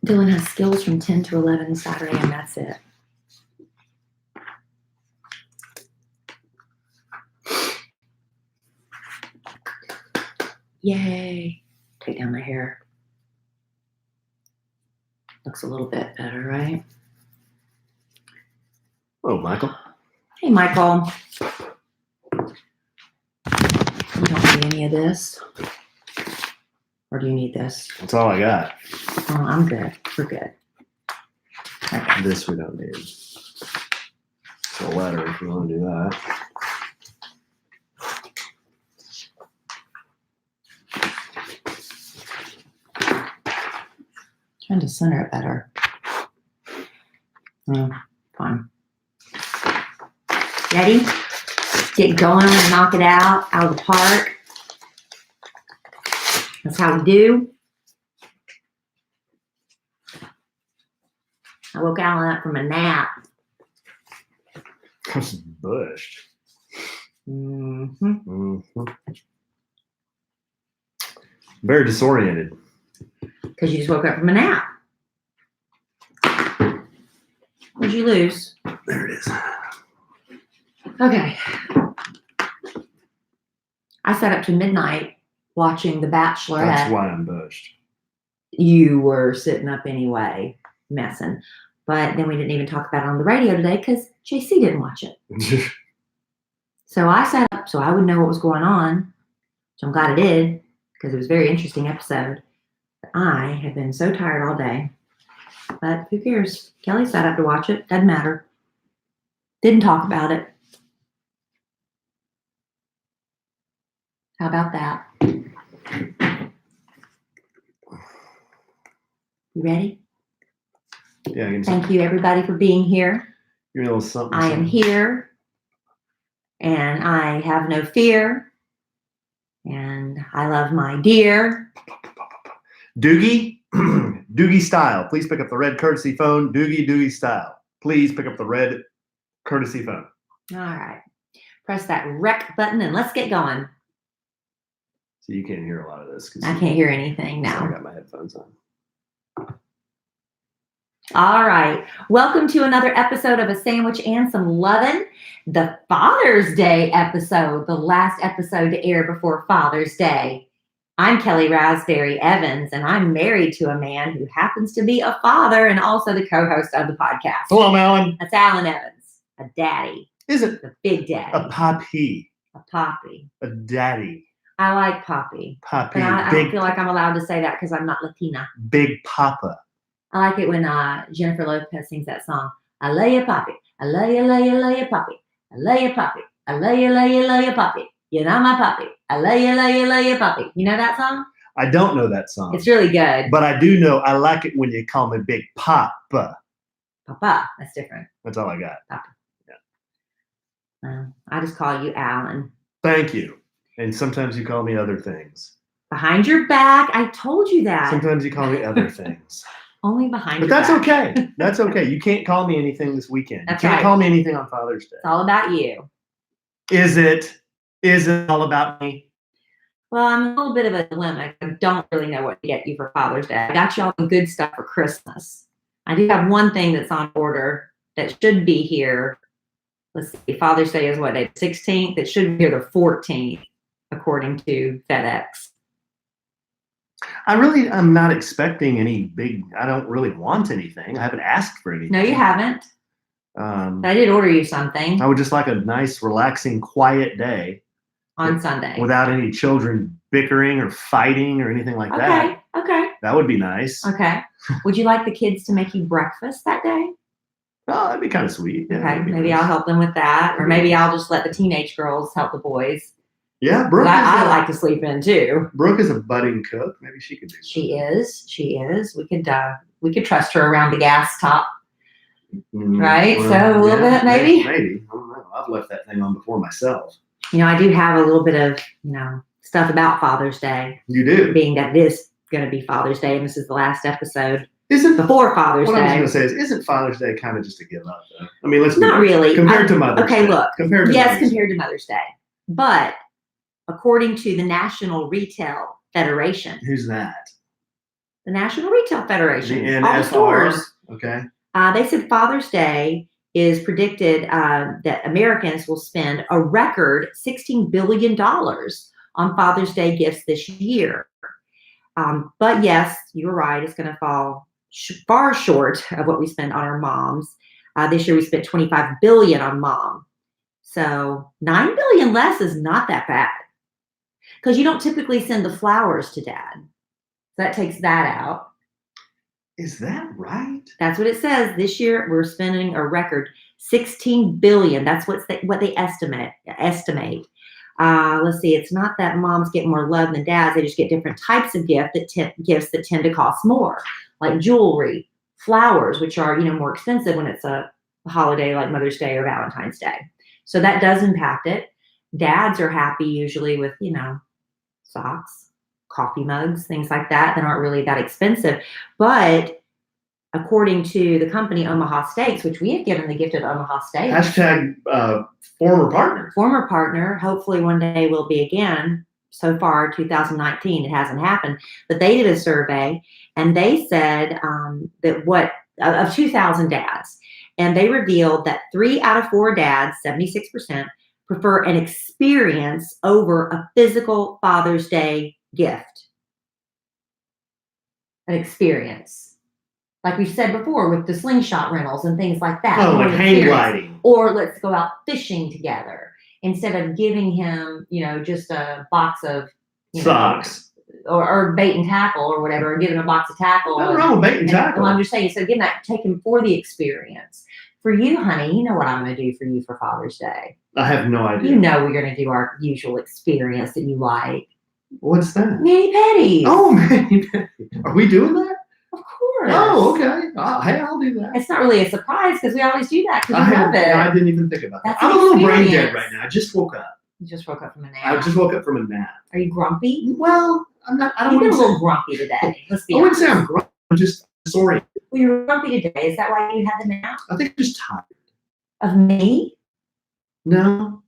Dylan has skills from 10 to 11 Saturday, and that's it. Yay. Take down my hair. Looks a little bit better, right? Hello, Michael. Hey, Michael. You don't need any of this? Or do you need this? That's all I got. Oh, I'm good. We're good. Okay. This we don't need. It's a letter if you want to do that. Trying to center it better. Fine. Ready? Get going and knock it out of the park. That's how we do. I woke Alan up from a nap. That's bushed. Very disoriented. Because you just woke up from a nap. What'd you lose? There it is. Okay. I sat up to midnight watching The Bachelorette. That's why I'm bushed. You were sitting up anyway, messing. But then we didn't even talk about it on the radio today because JC didn't watch it. So I sat up so I would know what was going on. So I'm glad I did because it was a very interesting episode. I have been so tired all day. But who cares? Kelly sat up to watch it. Doesn't matter. Didn't talk about it. How about that? You ready? Yeah, I can Thank you, everybody, for being here. Give me a little something. I am here, and I have no fear, and I love my dear. Doogie, Doogie style. Please pick up the red courtesy phone. Doogie style. Please pick up the red courtesy phone. All right. Press that rec button, and let's get going. So you can't hear a lot of this. I can't hear anything now. I got my headphones on. All right. Welcome to another episode of A Sandwich and Some Lovin', the Father's Day episode, the last episode to air before Father's Day. I'm Kelly Raspberry Evans, and I'm married to a man who happens to be a father and also the co-host of the podcast. Hello, Alan. That's Alan Evans, a daddy. Is it The big daddy. a poppy? A poppy. A daddy. I like poppy. Poppy. But I don't feel like I'm allowed to say that because I'm not Latina. Big papa. I like it when Jennifer Lopez sings that song. I love you, poppy. I love you, love you, love you, poppy. I love you, poppy. I love you, love you, love you, poppy. You're not my poppy. I love you, love you, love you, poppy. You know that song? I don't know that song. It's really good. But I do know I like it when you call me Big Papa. Papa. That's different. That's all I got. Papa. Yeah. I just call you Alan. Thank you. And sometimes you call me other things. Behind your back. I told you that. Sometimes you call me other things. Only behind But your that's back. okay. That's okay. You can't call me anything this weekend. That's you can't right. call me anything on Father's Day. It's all about you. Is it all about me? Well, I'm a little bit of a dilemma. I don't really know what to get you for Father's Day. I got you all the good stuff for Christmas. I do have one thing that's on order that should be here. Let's see, Father's Day is what, day 16th? It should be here the 14th, according to FedEx. I'm not expecting any big, I don't really want anything. I haven't asked for anything. No, you haven't. But I did order you something I would just like a nice, relaxing, quiet day on Sunday. without any children bickering or fighting or anything like that. Okay. That would be nice. Okay. Would you like the kids to make you breakfast that day? Oh, that'd be kind of sweet. Yeah, Okay. that'd be Maybe nice. I'll help them with that. Or maybe I'll just let the teenage girls help the boys. Yeah, Brooke. I like to sleep in too. Brooke is a budding cook. Maybe she could do something. She is. We could trust her around the gas top. Right? So a little bit, maybe? Maybe. I don't know. I've left that thing on before myself. I do have a little bit of, stuff about Father's Day, You do. being that it is going to be Father's Day, and this is the last episode Isn't before Father's what I was Day. going to say is, isn't Father's Day kind of just a give up, though? I mean, let's be Not honest. really. Compared to Mother's Day. Okay, look. Compared to Yes, Mother's compared to Mother's Day. But according to the National Retail Federation, Day. Who's that? the National Retail Federation. The All the NFR. stores. Okay. They said Father's Day is predicted that Americans will spend a record $16 billion on Father's Day gifts this year. But yes, you're right. It's going to fall far short of what we spend on our moms. This year we spent $25 billion on mom. So $9 billion less is not that bad. Because you don't typically send the flowers to dad. So that takes that out. Is that right? That's what it says. This year we're spending a record $16 billion. That's what they estimate. Let's see. It's not that moms get more love than dads. They just get different types of gifts that tend to cost more, like jewelry, flowers, which are more expensive when it's a holiday like Mother's Day or Valentine's Day. So that does impact it. Dads are happy usually with socks, coffee mugs, things like that aren't really that expensive. But according to the company Omaha Steaks, which we have given the gift of Omaha Steaks. Hashtag former partner. Former partner. Hopefully one day will be again. So far, 2019, it hasn't happened. But they did a survey and they said that of 2,000 dads, and they revealed that 3 out of 4 dads, 76%, prefer an experience over a physical Father's Day gift. An experience. Like we've said before with the slingshot rentals and things like that. Oh, like hang gliding. Or let's go out fishing together. Instead of giving him, just a box of socks. Or bait and tackle or whatever, or give him a box of tackle. Nothing wrong with bait and tackle. Well, I'm just saying, so take him for the experience. For you, honey, you know what I'm going to do for you for Father's Day. I have no idea. You know we're going to do our usual experience that you like. What's that? Mani-pedis. Oh, mani-pedis. Are we doing that? Of course. Oh, okay. Hey, I'll do that. It's not really a surprise because we always do that because you love it. I didn't even think about that. That's I'm a little brain dead experience. right now. I just woke up. You just woke up from a nap. I just woke up from a nap. Are you grumpy? Well, I'm not. I don't You've been want a to little grumpy today. Let's be I wouldn't honest. say I'm grumpy. I'm just sorry. Well, you're grumpy today. Is that why you had the nap? I think I'm just tired. Of me? No.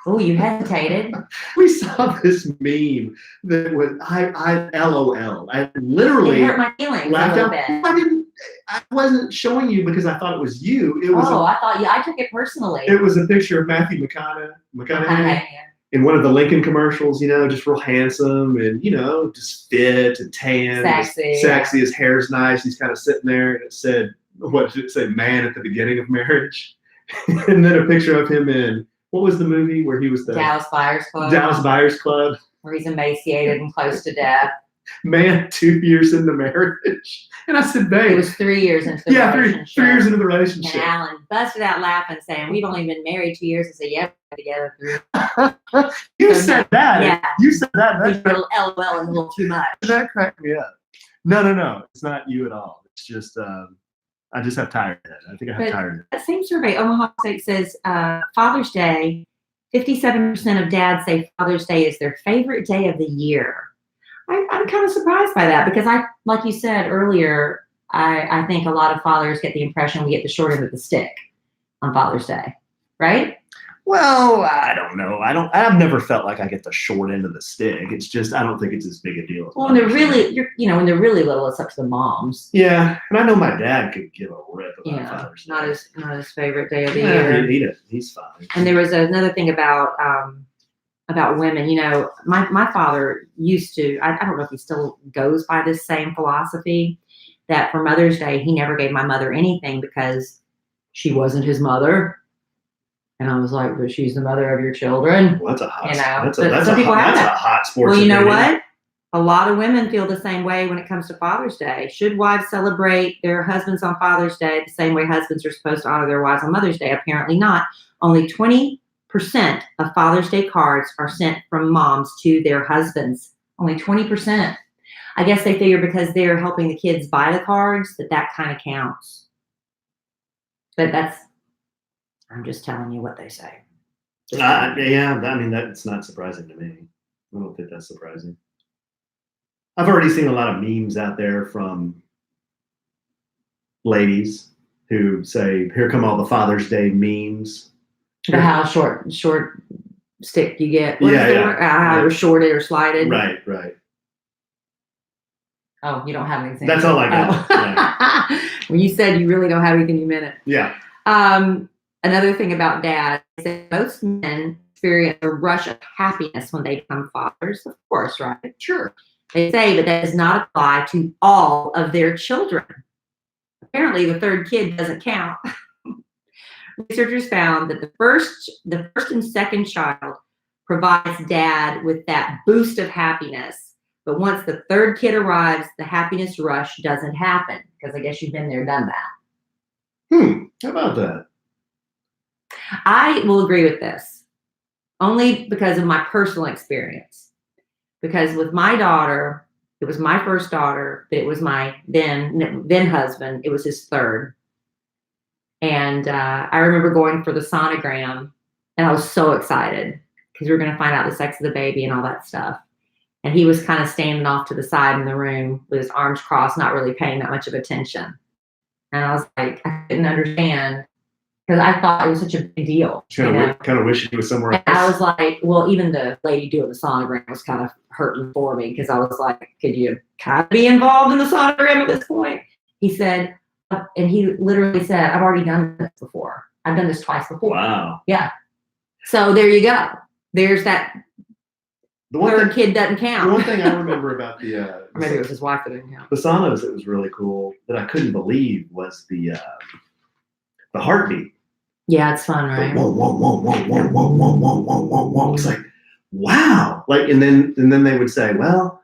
Oh, you hesitated. We saw this meme that was I LOL. I literally It hurt my feelings laughed a out. little bit. I wasn't showing you because I thought it was you. It was I thought I took it personally. it was a picture of Matthew McConaughey in one of the Lincoln commercials, just real handsome and, just fit and tan. Sexy. His hair's nice. He's kind of sitting there and it said, what did it say? Man at the beginning of marriage. And then a picture of him in, what was the movie where he was the Dallas Buyers Club. Dallas Buyers Club. Where he's emaciated and close to death. Man, 2 years into marriage. And I said, babe. It was 3 years into the relationship. 3 years into the relationship. And Alan busted out laughing, saying, we've only been married 2 years. I said, yeah, we're together. You said that. Yeah. You said that. A little LOL is a little too much. That cracked me up. No. It's not you at all. It's just, I just have tiredness. I think I have tiredness. That same survey, Omaha State says Father's Day, 57% of dads say Father's Day is their favorite day of the year. I'm kind of surprised by that because like you said earlier, I think a lot of fathers get the impression we get the short end of the stick on Father's Day, right? Well, I don't know. I've never felt like I get the short end of the stick. It's just, I don't think it's as big a deal. Well, when they're really, when they're really little, it's up to the moms. Yeah. And I know my dad could give a rip about Father's Day. Not his favorite day of the year. He's fine. And there was another thing about women. My father used to, I don't know if he still goes by this same philosophy, that for Mother's Day, he never gave my mother anything because she wasn't his mother. And I was like, but she's the mother of your children. Well, that's a hot hot sports. Well, you know what? A lot of women feel the same way when it comes to Father's Day. Should wives celebrate their husbands on Father's Day the same way husbands are supposed to honor their wives on Mother's Day? Apparently not. Only 20% of Father's Day cards are sent from moms to their husbands. Only 20%. I guess they figure because they're helping the kids buy the cards that kind of counts. But I'm just telling you what they say. That's not surprising to me. I don't think that's surprising. I've already seen a lot of memes out there from ladies who say, here come all the Father's Day memes. About how short stick you get. How you're shorted or slided. Right. Oh, you don't have an example. That's all I got. Oh. When you said you really don't have anything, you meant it. Yeah. Another thing about dad is that most men experience a rush of happiness when they become fathers, of course, right? Sure. They say that does not apply to all of their children. Apparently, the third kid doesn't count. Researchers found that the first and second child provides dad with that boost of happiness. But once the third kid arrives, the happiness rush doesn't happen, because I guess you've been there, done that. How about that? I will agree with this, only because of my personal experience. Because with my daughter, it was my first daughter, but it was my then husband. It was his third. And I remember going for the sonogram, and I was so excited because we were going to find out the sex of the baby and all that stuff. And he was kind of standing off to the side in the room with his arms crossed, not really paying that much of attention. And I was like, I couldn't understand, because I thought it was such a big deal. Kind of wish he was somewhere else. And I was like, well, even the lady doing the sonogram was kind of hurting for me, because I was like, could you kind of be involved in the sonogram at this point? He said, and he literally said, I've already done this before. I've done this twice before. Wow. Yeah. So there you go. There's that. The third kid doesn't count. The one thing I remember about the maybe it was his wife that didn't count. The sonos that was really cool that I couldn't believe was the heartbeat. Yeah, it's fun, right? Whoa, whoa, whoa, whoa, whoa, whoa, whoa, whoa, whoa, whoa, whoa. It's like, wow. Like, and then they would say, well,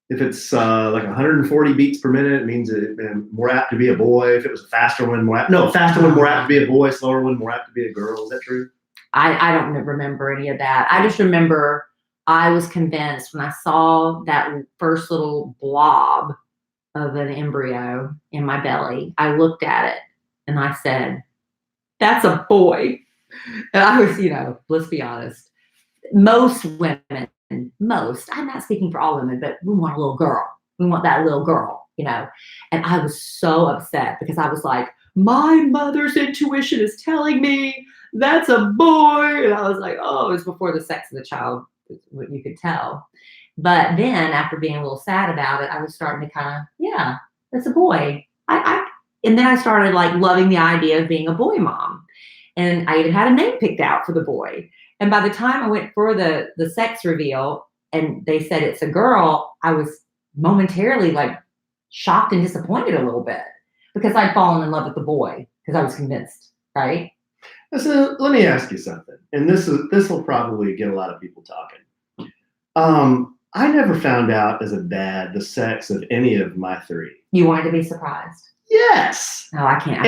if it's like 140 beats per minute, it means it's more apt to be a boy. If it was a faster one, more apt to be a boy, slower one, more apt to be a girl. Is that true? I don't remember any of that. I just remember I was convinced when I saw that first little blob of an embryo in my belly, I looked at it and I said, that's a boy. And I was, let's be honest, most women, I'm not speaking for all women, but we want a little girl. We want that little girl, And I was so upset because I was like, my mother's intuition is telling me that's a boy. And I was like, oh, it's before the sex of the child, what you could tell. But then after being a little sad about it, I was starting to kind of, yeah, that's a boy. And then I started like loving the idea of being a boy mom. And I even had a name picked out for the boy. And by the time I went for the sex reveal and they said it's a girl, I was momentarily like shocked and disappointed a little bit because I'd fallen in love with the boy because I was convinced, right? So let me ask you something. And this will probably get a lot of people talking. I never found out as a dad the sex of any of my three. You wanted to be surprised? Yes. No, I can't.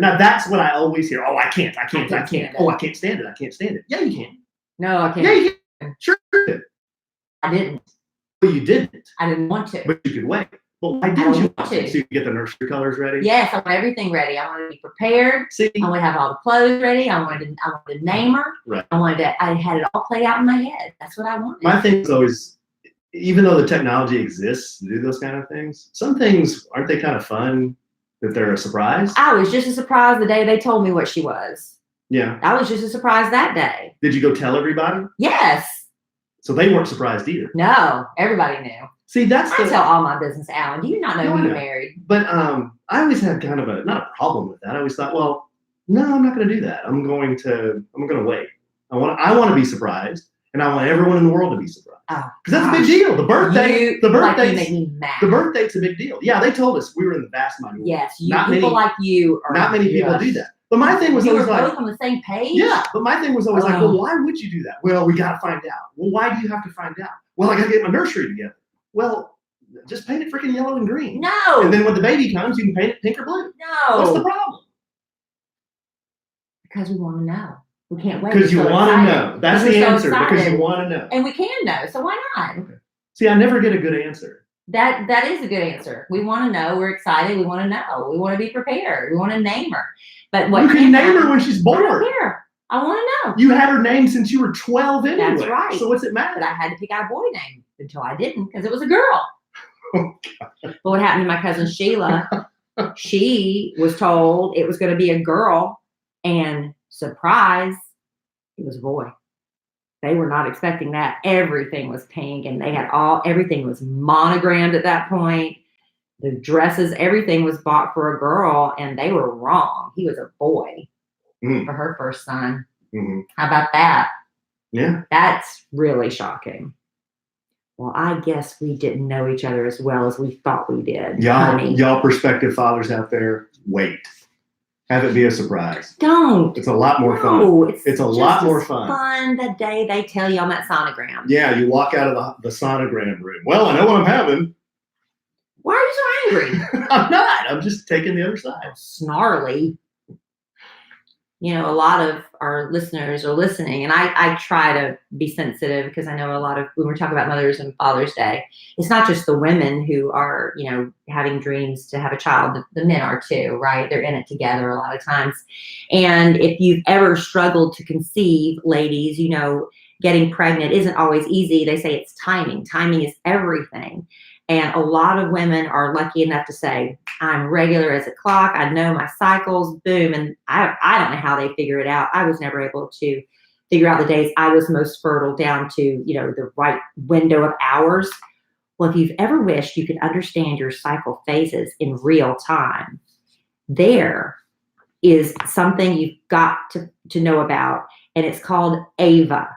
Now that's what I always hear. Oh, I can't. Oh, I can't stand it. Yeah, you can. No, I can't. Yeah, you can. Sure. I didn't. Well, you didn't. I didn't want to. But you could wait. Well, why didn't you want to? So you could get the nursery colors ready? Yes, I want everything ready. I wanted to be prepared. See? I wanted to have all the clothes ready. I wanted to name her. Right. I had it all played out in my head. That's what I wanted. My thing is always, even though the technology exists to do those kind of things, some things, aren't they kind of fun that they're a surprise? I was just as surprised the day they told me what she was. Yeah. I was just as surprised that day. Did you go tell everybody? Yes. So they weren't surprised either. No, everybody knew. See, I tell all my business, Alan. Do you not know who you're married? But I always had kind of not a problem with that. I always thought, well, no, I'm not going to do that. I'm going to wait. I want to be surprised, and I want everyone in the world to be surprised. Oh, because that's a big deal. The birthday, make me mad. The birthday's a big deal. Yeah, they told us we were in the vast minority. Yes, people like you are. Not many people do that. But my thing was always like, both on the same page. Yeah, but my thing was always like, well, why would you do that? Well, we got to find out. Well, why do you have to find out? Well, I got to get my nursery together. Well, just paint it freaking yellow and green. No. And then when the baby comes, you can paint it pink or blue. No. What's the problem? Because we want to know. We can't wait. Because you want to know. That's the answer. Because you want to know. And we can know. So why not? Okay. See, I never get a good answer. That is a good answer. We want to know. We're excited. We want to know. We want to be prepared. We want to name her. But what you can name her when she's born. I don't care. I want to know. You had her name since you were 12 anyway. That's right. So what's it matter? But I had to pick out a boy name until I didn't because it was a girl. Oh, God. But what happened to my cousin Sheila? She was told it was going to be a girl, and surprise, it was a boy. they were not expecting that. Everything was pink, and they had everything was monogrammed at that point. The dresses, everything was bought for a girl, and they were wrong. He was a boy for her first son. Mm-hmm. How about that? Yeah. That's really shocking. Well, I guess we didn't know each other as well as we thought we did. Y'all prospective fathers out there, wait. Have it be a surprise. Don't. It's a lot more fun. It's a lot more fun. The day they tell you on that sonogram. Yeah, you walk out of the sonogram room. Well, I know what I'm having. Why are you so angry? I'm not. I'm just taking the other side. Snarly. You know, a lot of our listeners are listening, and I try to be sensitive because I know a lot of, when we're talking about Mother's and Father's Day, it's not just the women who are, you know, having dreams to have a child. The men are too, right? They're in it together a lot of times. And if you've ever struggled to conceive, ladies, you know, getting pregnant isn't always easy. They say it's timing. Timing is everything. And a lot of women are lucky enough to say, I'm regular as a clock. I know my cycles, boom. And I don't know how they figure it out. I was never able to figure out the days I was most fertile down to, you know, the right window of hours. Well, if you've ever wished you could understand your cycle phases in real time, there is something you've got to know about. And it's called AVA.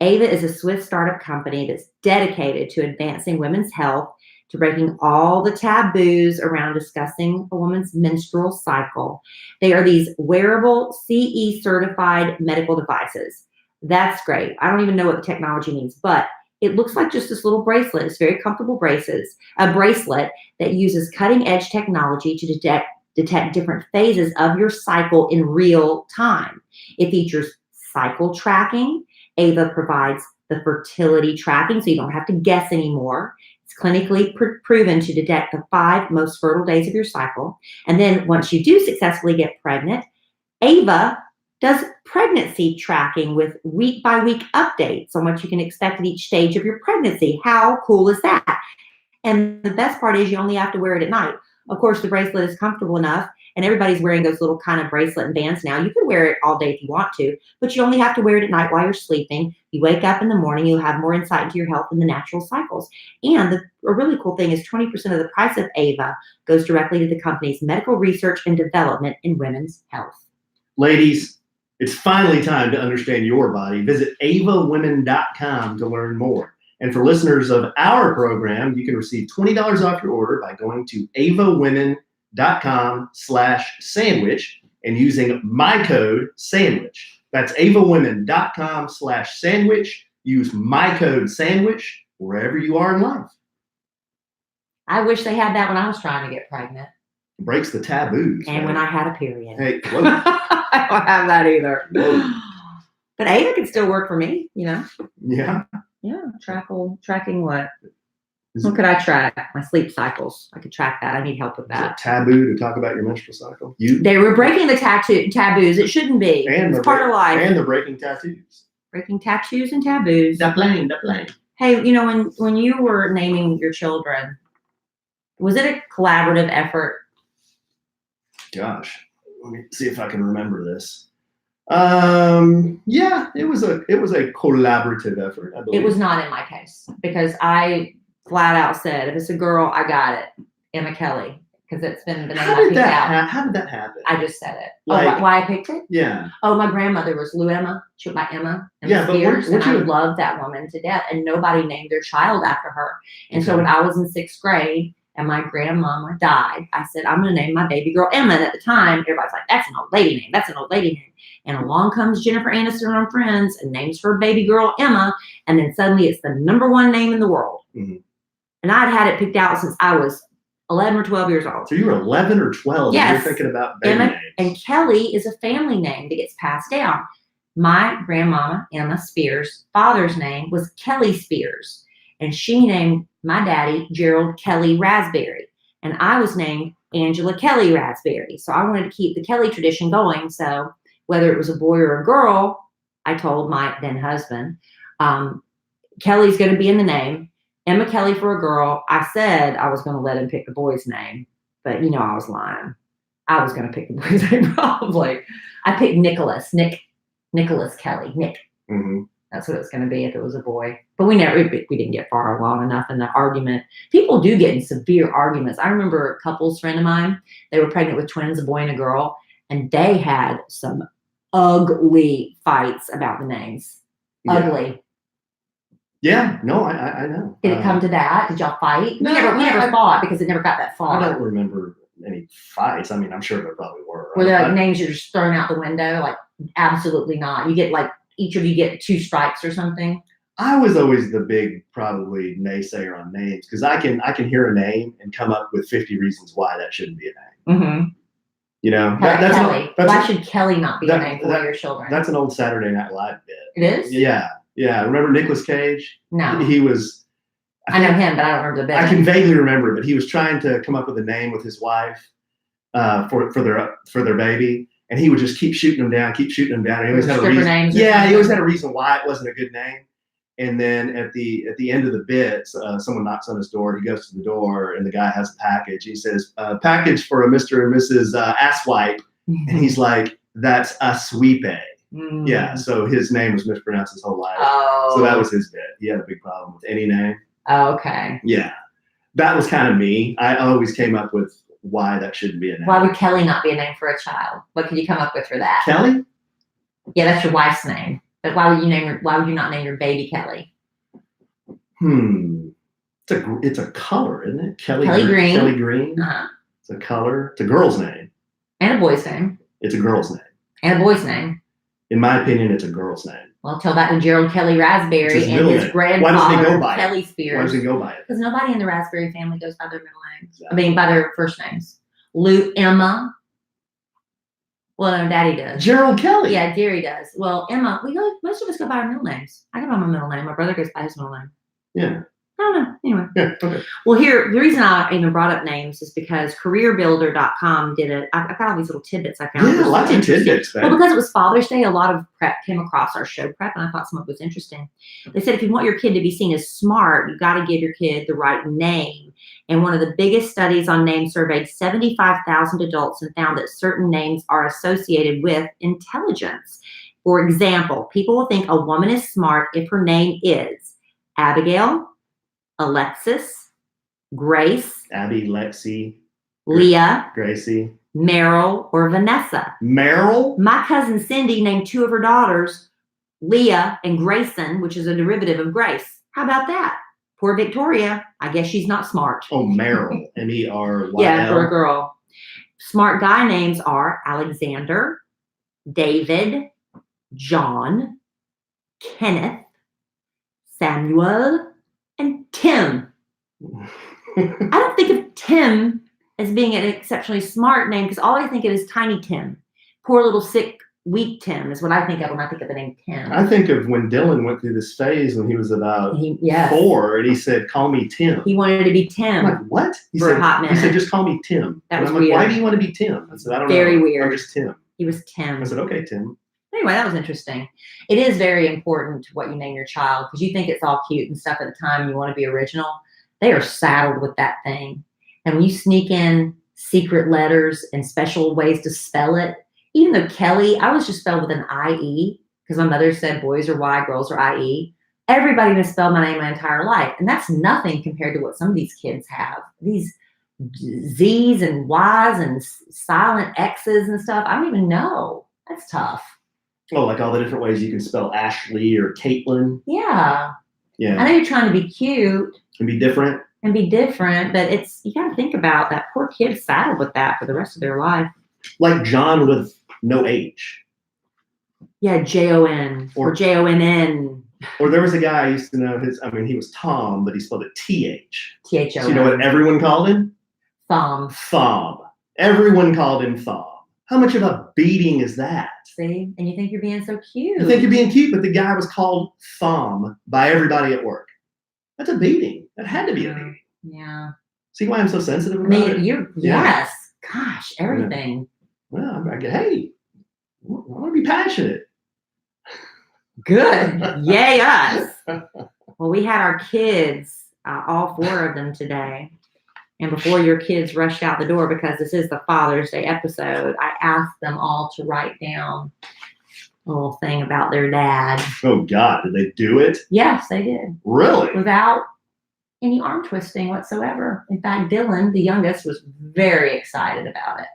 AVA is a Swiss startup company that's dedicated to advancing women's health, to breaking all the taboos around discussing a woman's menstrual cycle. They are these wearable CE certified medical devices. That's great. I don't even know what the technology means, but it looks like just this little bracelet. It's very comfortable a bracelet that uses cutting edge technology to detect different phases of your cycle in real time. It features cycle tracking. AVA provides the fertility tracking, so you don't have to guess anymore. It's clinically proven to detect the 5 most fertile days of your cycle. And then once you do successfully get pregnant, AVA does pregnancy tracking with week-by-week updates on what you can expect at each stage of your pregnancy. How cool is that? And the best part is you only have to wear it at night. Of course, the bracelet is comfortable enough, and everybody's wearing those little kind of bracelet and bands now. You can wear it all day if you want to, but you only have to wear it at night while you're sleeping. You wake up in the morning, you'll have more insight into your health and the natural cycles. And a really cool thing is 20% of the price of AVA goes directly to the company's medical research and development in women's health. Ladies, it's finally time to understand your body. Visit avawomen.com to learn more. And for listeners of our program, you can receive $20 off your order by going to avawomen.com/sandwich and using my code sandwich. That's avawomen.com/sandwich. Use my code sandwich wherever you are in life. I wish they had that when I was trying to get pregnant. It breaks the taboos. And when I had a period. Hey, I don't have that either. Whoa. But AVA can still work for me, you know? Yeah. Yeah, tracking what? What could I track? My sleep cycles. I could track that. I need help with that. Is it taboo to talk about your menstrual cycle? They were breaking the taboos. It shouldn't be. And it's part of life. And they're breaking tattoos. Breaking tattoos and taboos. The plane. Hey, you know, when you were naming your children, was it a collaborative effort? Gosh, let me see if I can remember this. Yeah, it was a collaborative effort, I believe. It was not in my case because I flat out said, if it's a girl, I got it. Emma Kelly, because it's been the name I picked out. How did that happen? I just said it. Like, why I picked it? Yeah. Oh, my grandmother was Lou Emma. She went by Emma Spears, and I loved that woman to death. And nobody named their child after her. And so when I was in 6th grade, and my grandmama died, I said, I'm going to name my baby girl Emma. And at the time, everybody's like, that's an old lady name. That's an old lady name. And along comes Jennifer Aniston on Friends and names her baby girl Emma. And then suddenly it's the #1 name in the world. Mm-hmm. And I'd had it picked out since I was 11 or 12 years old. So you were 11 or 12 yes. and you're thinking about baby Emma, names. And Kelly is a family name that gets passed down. My grandmama, Emma Spears' father's name was Kelly Spears. And she named my daddy Gerald Kelly Raspberry. And I was named Angela Kelly Raspberry. So I wanted to keep the Kelly tradition going. So whether it was a boy or a girl, I told my then husband, Kelly's going to be in the name. Emma Kelly for a girl. I said I was going to let him pick the boy's name. But, you know, I was lying. I was going to pick the boy's name probably. I picked Nicholas Kelly. Nick. Mm-hmm. That's what it's going to be if it was a boy. But we didn't get far along enough in the argument. People do get in severe arguments. I remember a couple's friend of mine, they were pregnant with twins, a boy and a girl, and they had some ugly fights about the names. Ugly. Yeah, no, I know. Did it come to that? Did y'all fight? No, we never fought because it never got that far. I don't remember any fights. I mean, I'm sure there probably were. Were there like names you're just throwing out the window? Like, absolutely not. You get like, each of you get 2 strikes or something? I was always the big probably naysayer on names because I can hear a name and come up with 50 reasons why that shouldn't be a name. Mm-hmm. You know, that's Kelly. Why should Kelly not be a name for your children? That's an old Saturday Night Live bit. It is? Yeah. Remember Nicolas Cage? No. He was. I know him, but I don't remember the bit. I can vaguely remember, but he was trying to come up with a name with his wife for their baby. And he would just keep shooting them down. And he always had a reason. Yeah, he always had a reason why it wasn't a good name. And then at the end of the bit, someone knocks on his door. He goes to the door, and the guy has a package. He says, "Package for a Mr. and Mrs. Asswipe." And he's like, "That's Aswipe." Mm. Yeah, so his name was mispronounced his whole life. Oh. So that was his bit. He had a big problem with any name. Oh, okay. Yeah, that was kind of me. I always came up with why that shouldn't be a name. Why would Kelly not be a name for a child? What could you come up with for that? Kelly? Yeah, that's your wife's name. But why would you not name your baby Kelly? It's a color, isn't it? Kelly Green. Kelly Green. Uh-huh. It's a color. It's a girl's name. And a boy's name. It's a girl's name. And a boy's name. In my opinion, it's a girl's name. Well, tell that to Gerald Kelly Raspberry and his grandfather Kelly Spears. Why does he go by it? Because nobody in the Raspberry family goes by their middle names. Exactly. I mean, by their first names. Emma. Well, no, Daddy does. Gerald Kelly. Yeah, Gary does. Well, Emma, most of us go by our middle names. I go by my middle name. My brother goes by his middle name. Yeah. I don't know. Anyway. Yeah, okay. Well, here, the reason I even brought up names is because careerbuilder.com did it. I've got all these little tidbits I found. Yeah, lots of tidbits. Well, because it was Father's Day, a lot of prep came across our show prep, and I thought some of it was interesting. They said if you want your kid to be seen as smart, you got to give your kid the right name. And one of the biggest studies on names surveyed 75,000 adults and found that certain names are associated with intelligence. For example, people will think a woman is smart if her name is Abigail, Alexis, Grace, Abby, Lexi, Leah, Gracie, Meryl, or Vanessa. Meryl? My cousin Cindy named 2 of her daughters Leah and Grayson, which is a derivative of Grace. How about that? Poor Victoria. I guess she's not smart. Oh, Meryl. M-E-R-Y-L. Yeah, for a girl. Smart guy names are Alexander, David, John, Kenneth, Samuel, and Tim. I don't think of Tim as being an exceptionally smart name because all I think of is Tiny Tim. Poor little sick, weak Tim is what I think of when I think of the name Tim. I think of when Dylan went through this phase when he was about 4 and he said, "Call me Tim." He wanted to be Tim. I'm like, what? He for said, a hot minute. He said, "Just call me Tim." That was I'm weird. Like, why do you want to be Tim? I said, "I don't know. Very weird. I'm just Tim." He was Tim. I said, "Okay, Tim." Anyway, that was interesting. It is very important what you name your child because you think it's all cute and stuff at the time. You want to be original. They are saddled with that thing. And when you sneak in secret letters and special ways to spell it, even though Kelly, I was just spelled with an I-E because my mother said boys are Y, girls are I-E. Everybody misspelled my name my entire life. And that's nothing compared to what some of these kids have. These Z's and Y's and silent X's and stuff. I don't even know. That's tough. Oh, like all the different ways you can spell Ashley or Caitlin. Yeah. Yeah. I know you're trying to be cute. And be different. But you got to think about that poor kid saddled with that for the rest of their life. Like John with no H. Yeah, Jon or Jonn. Or there was a guy I used to know he was Tom, but he spelled it T-H. T-H-O-N. So you know what everyone called him? Thom. Everyone called him Thom. How much of a beating is that? See? And you think you're being so cute. You think you're being cute, but the guy was called Thom by everybody at work. That's a beating. That had to be a beating. Yeah. See why I'm so sensitive about it? Yes. Gosh, everything. Yeah. Well, hey, I want to be passionate. Good. Yay, us. Well, we had our kids, all 4 of them today. And before your kids rushed out the door, because this is the Father's Day episode, I asked them all to write down little thing about their dad. Oh, God. Did they do it? Yes, they did. Really? Without any arm twisting whatsoever. In fact, Dylan, the youngest, was very excited about it.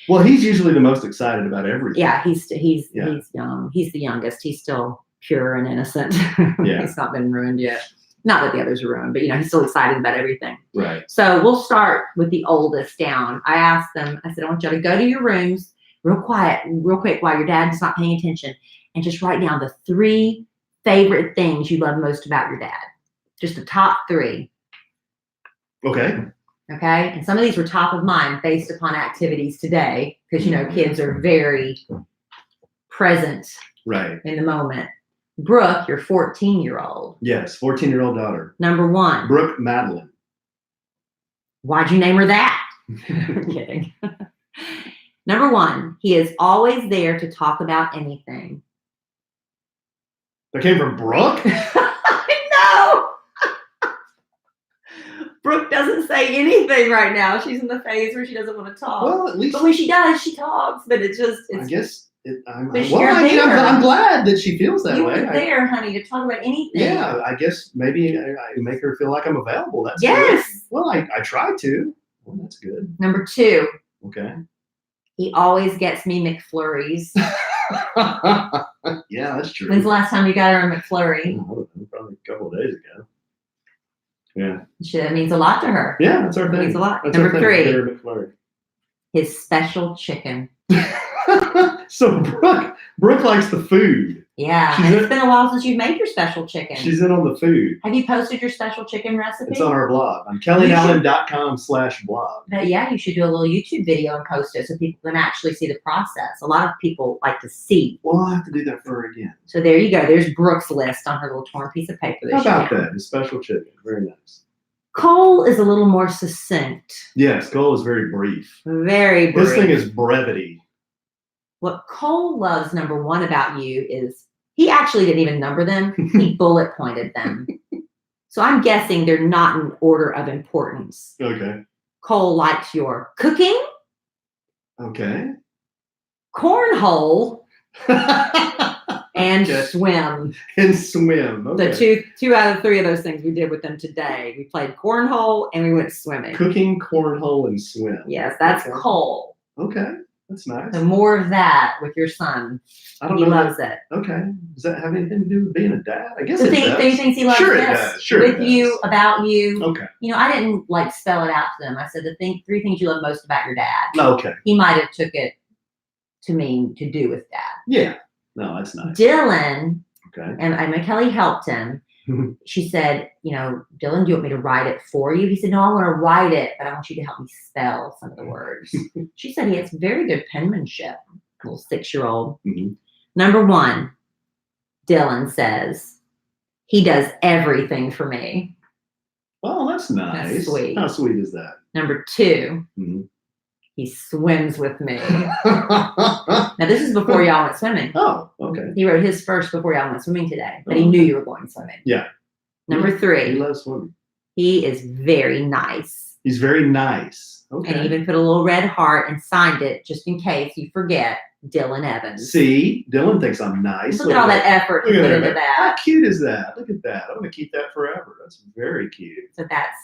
Well, he's usually the most excited about everything. Yeah, he's young. He's the youngest. He's still pure and innocent. Yeah. He's not been ruined yet. Not that the others are ruined, but he's still excited about everything. Right. So we'll start with the oldest down. I asked them, I said, I want y'all to go to your rooms real quiet, real quick while your dad's not paying attention, and just write down the 3 favorite things you love most about your dad. Just the top 3. Okay. Okay. And some of these were top of mind based upon activities today, because kids are very present Right. in the moment. Brooke, your 14-year-old. Yes, 14-year-old daughter. Number 1. Brooke Madeline. Why'd you name her that? I'm kidding. Number 1, he is always there to talk about anything. That came from Brooke? I know. Brooke doesn't say anything right now. She's in the phase where she doesn't want to talk. Well, at least. But when she does, she talks. But it's I guess. I'm I'm glad that she feels that you way. were there, honey, to talk about anything. Yeah, I guess maybe I make her feel like I'm available. That's yes. Good. Well, I try to. Well, that's good. Number 2. Okay. He always gets me McFlurries. Yeah, that's true. When's the last time you got her a McFlurry? Probably a couple of days ago. Yeah. That means a lot to her. Yeah, that's our thing. It means a lot. That's Number 3. McFlurry. His special chicken. So Brooke likes the food. Yeah, and it's been a while since you've made your special chicken. She's in on the food. Have you posted your special chicken recipe? It's on our blog on kellyanallen.com/blog. But yeah, you should do a little YouTube video and post it so people can actually see the process. A lot of people like to see. Well, I'll have to do that for her again. So there you go. There's Brooke's list on her little torn piece of paper. How about that? The special chicken. Very nice. Cole is a little more succinct. Yes, Cole is very brief. Very brief. This thing is brevity. What Cole loves, number 1 about you, is he actually didn't even number them. He bullet pointed them. So I'm guessing they're not in order of importance. Okay. Cole likes your cooking. Okay. Cornhole. And swim. And swim. Okay. The two out of 3 of those things we did with them today. We played cornhole and we went swimming. Cooking, cornhole, and swim. Yes, that's Cole. Okay. That's nice. So more of that with your son. I don't know. He loves it. Okay. Does that have anything to do with being a dad? I guess the it does. Three things he loves sure best. It does. Sure with it does. you, about you. Okay. I didn't spell it out to them. I said 3 things you love most about your dad. Okay. He might have took it to mean to do with dad. Yeah. No, that's nice. Dylan. Okay. And Kelly helped him. She said, Dylan, do you want me to write it for you? He said, no, I want to write it, but I want you to help me spell some of the words. She said he has very good penmanship, little 6-year-old. Mm-hmm. Number 1, Dylan says, he does everything for me. Oh, that's nice. That's sweet. How sweet is that? Number 2, he swims with me. Now, this is before y'all went swimming. Oh, okay. He wrote his first before y'all went swimming today, but he knew you were going swimming. Yeah. Number 3. He loves swimming. He is very nice. He's very nice. Okay. And he even put a little red heart and signed it just in case you forget Dylan Evans. See, Dylan thinks I'm nice. Look at all that effort he put into that. How cute is that? Look at that. I'm going to keep that forever. That's very cute. So that's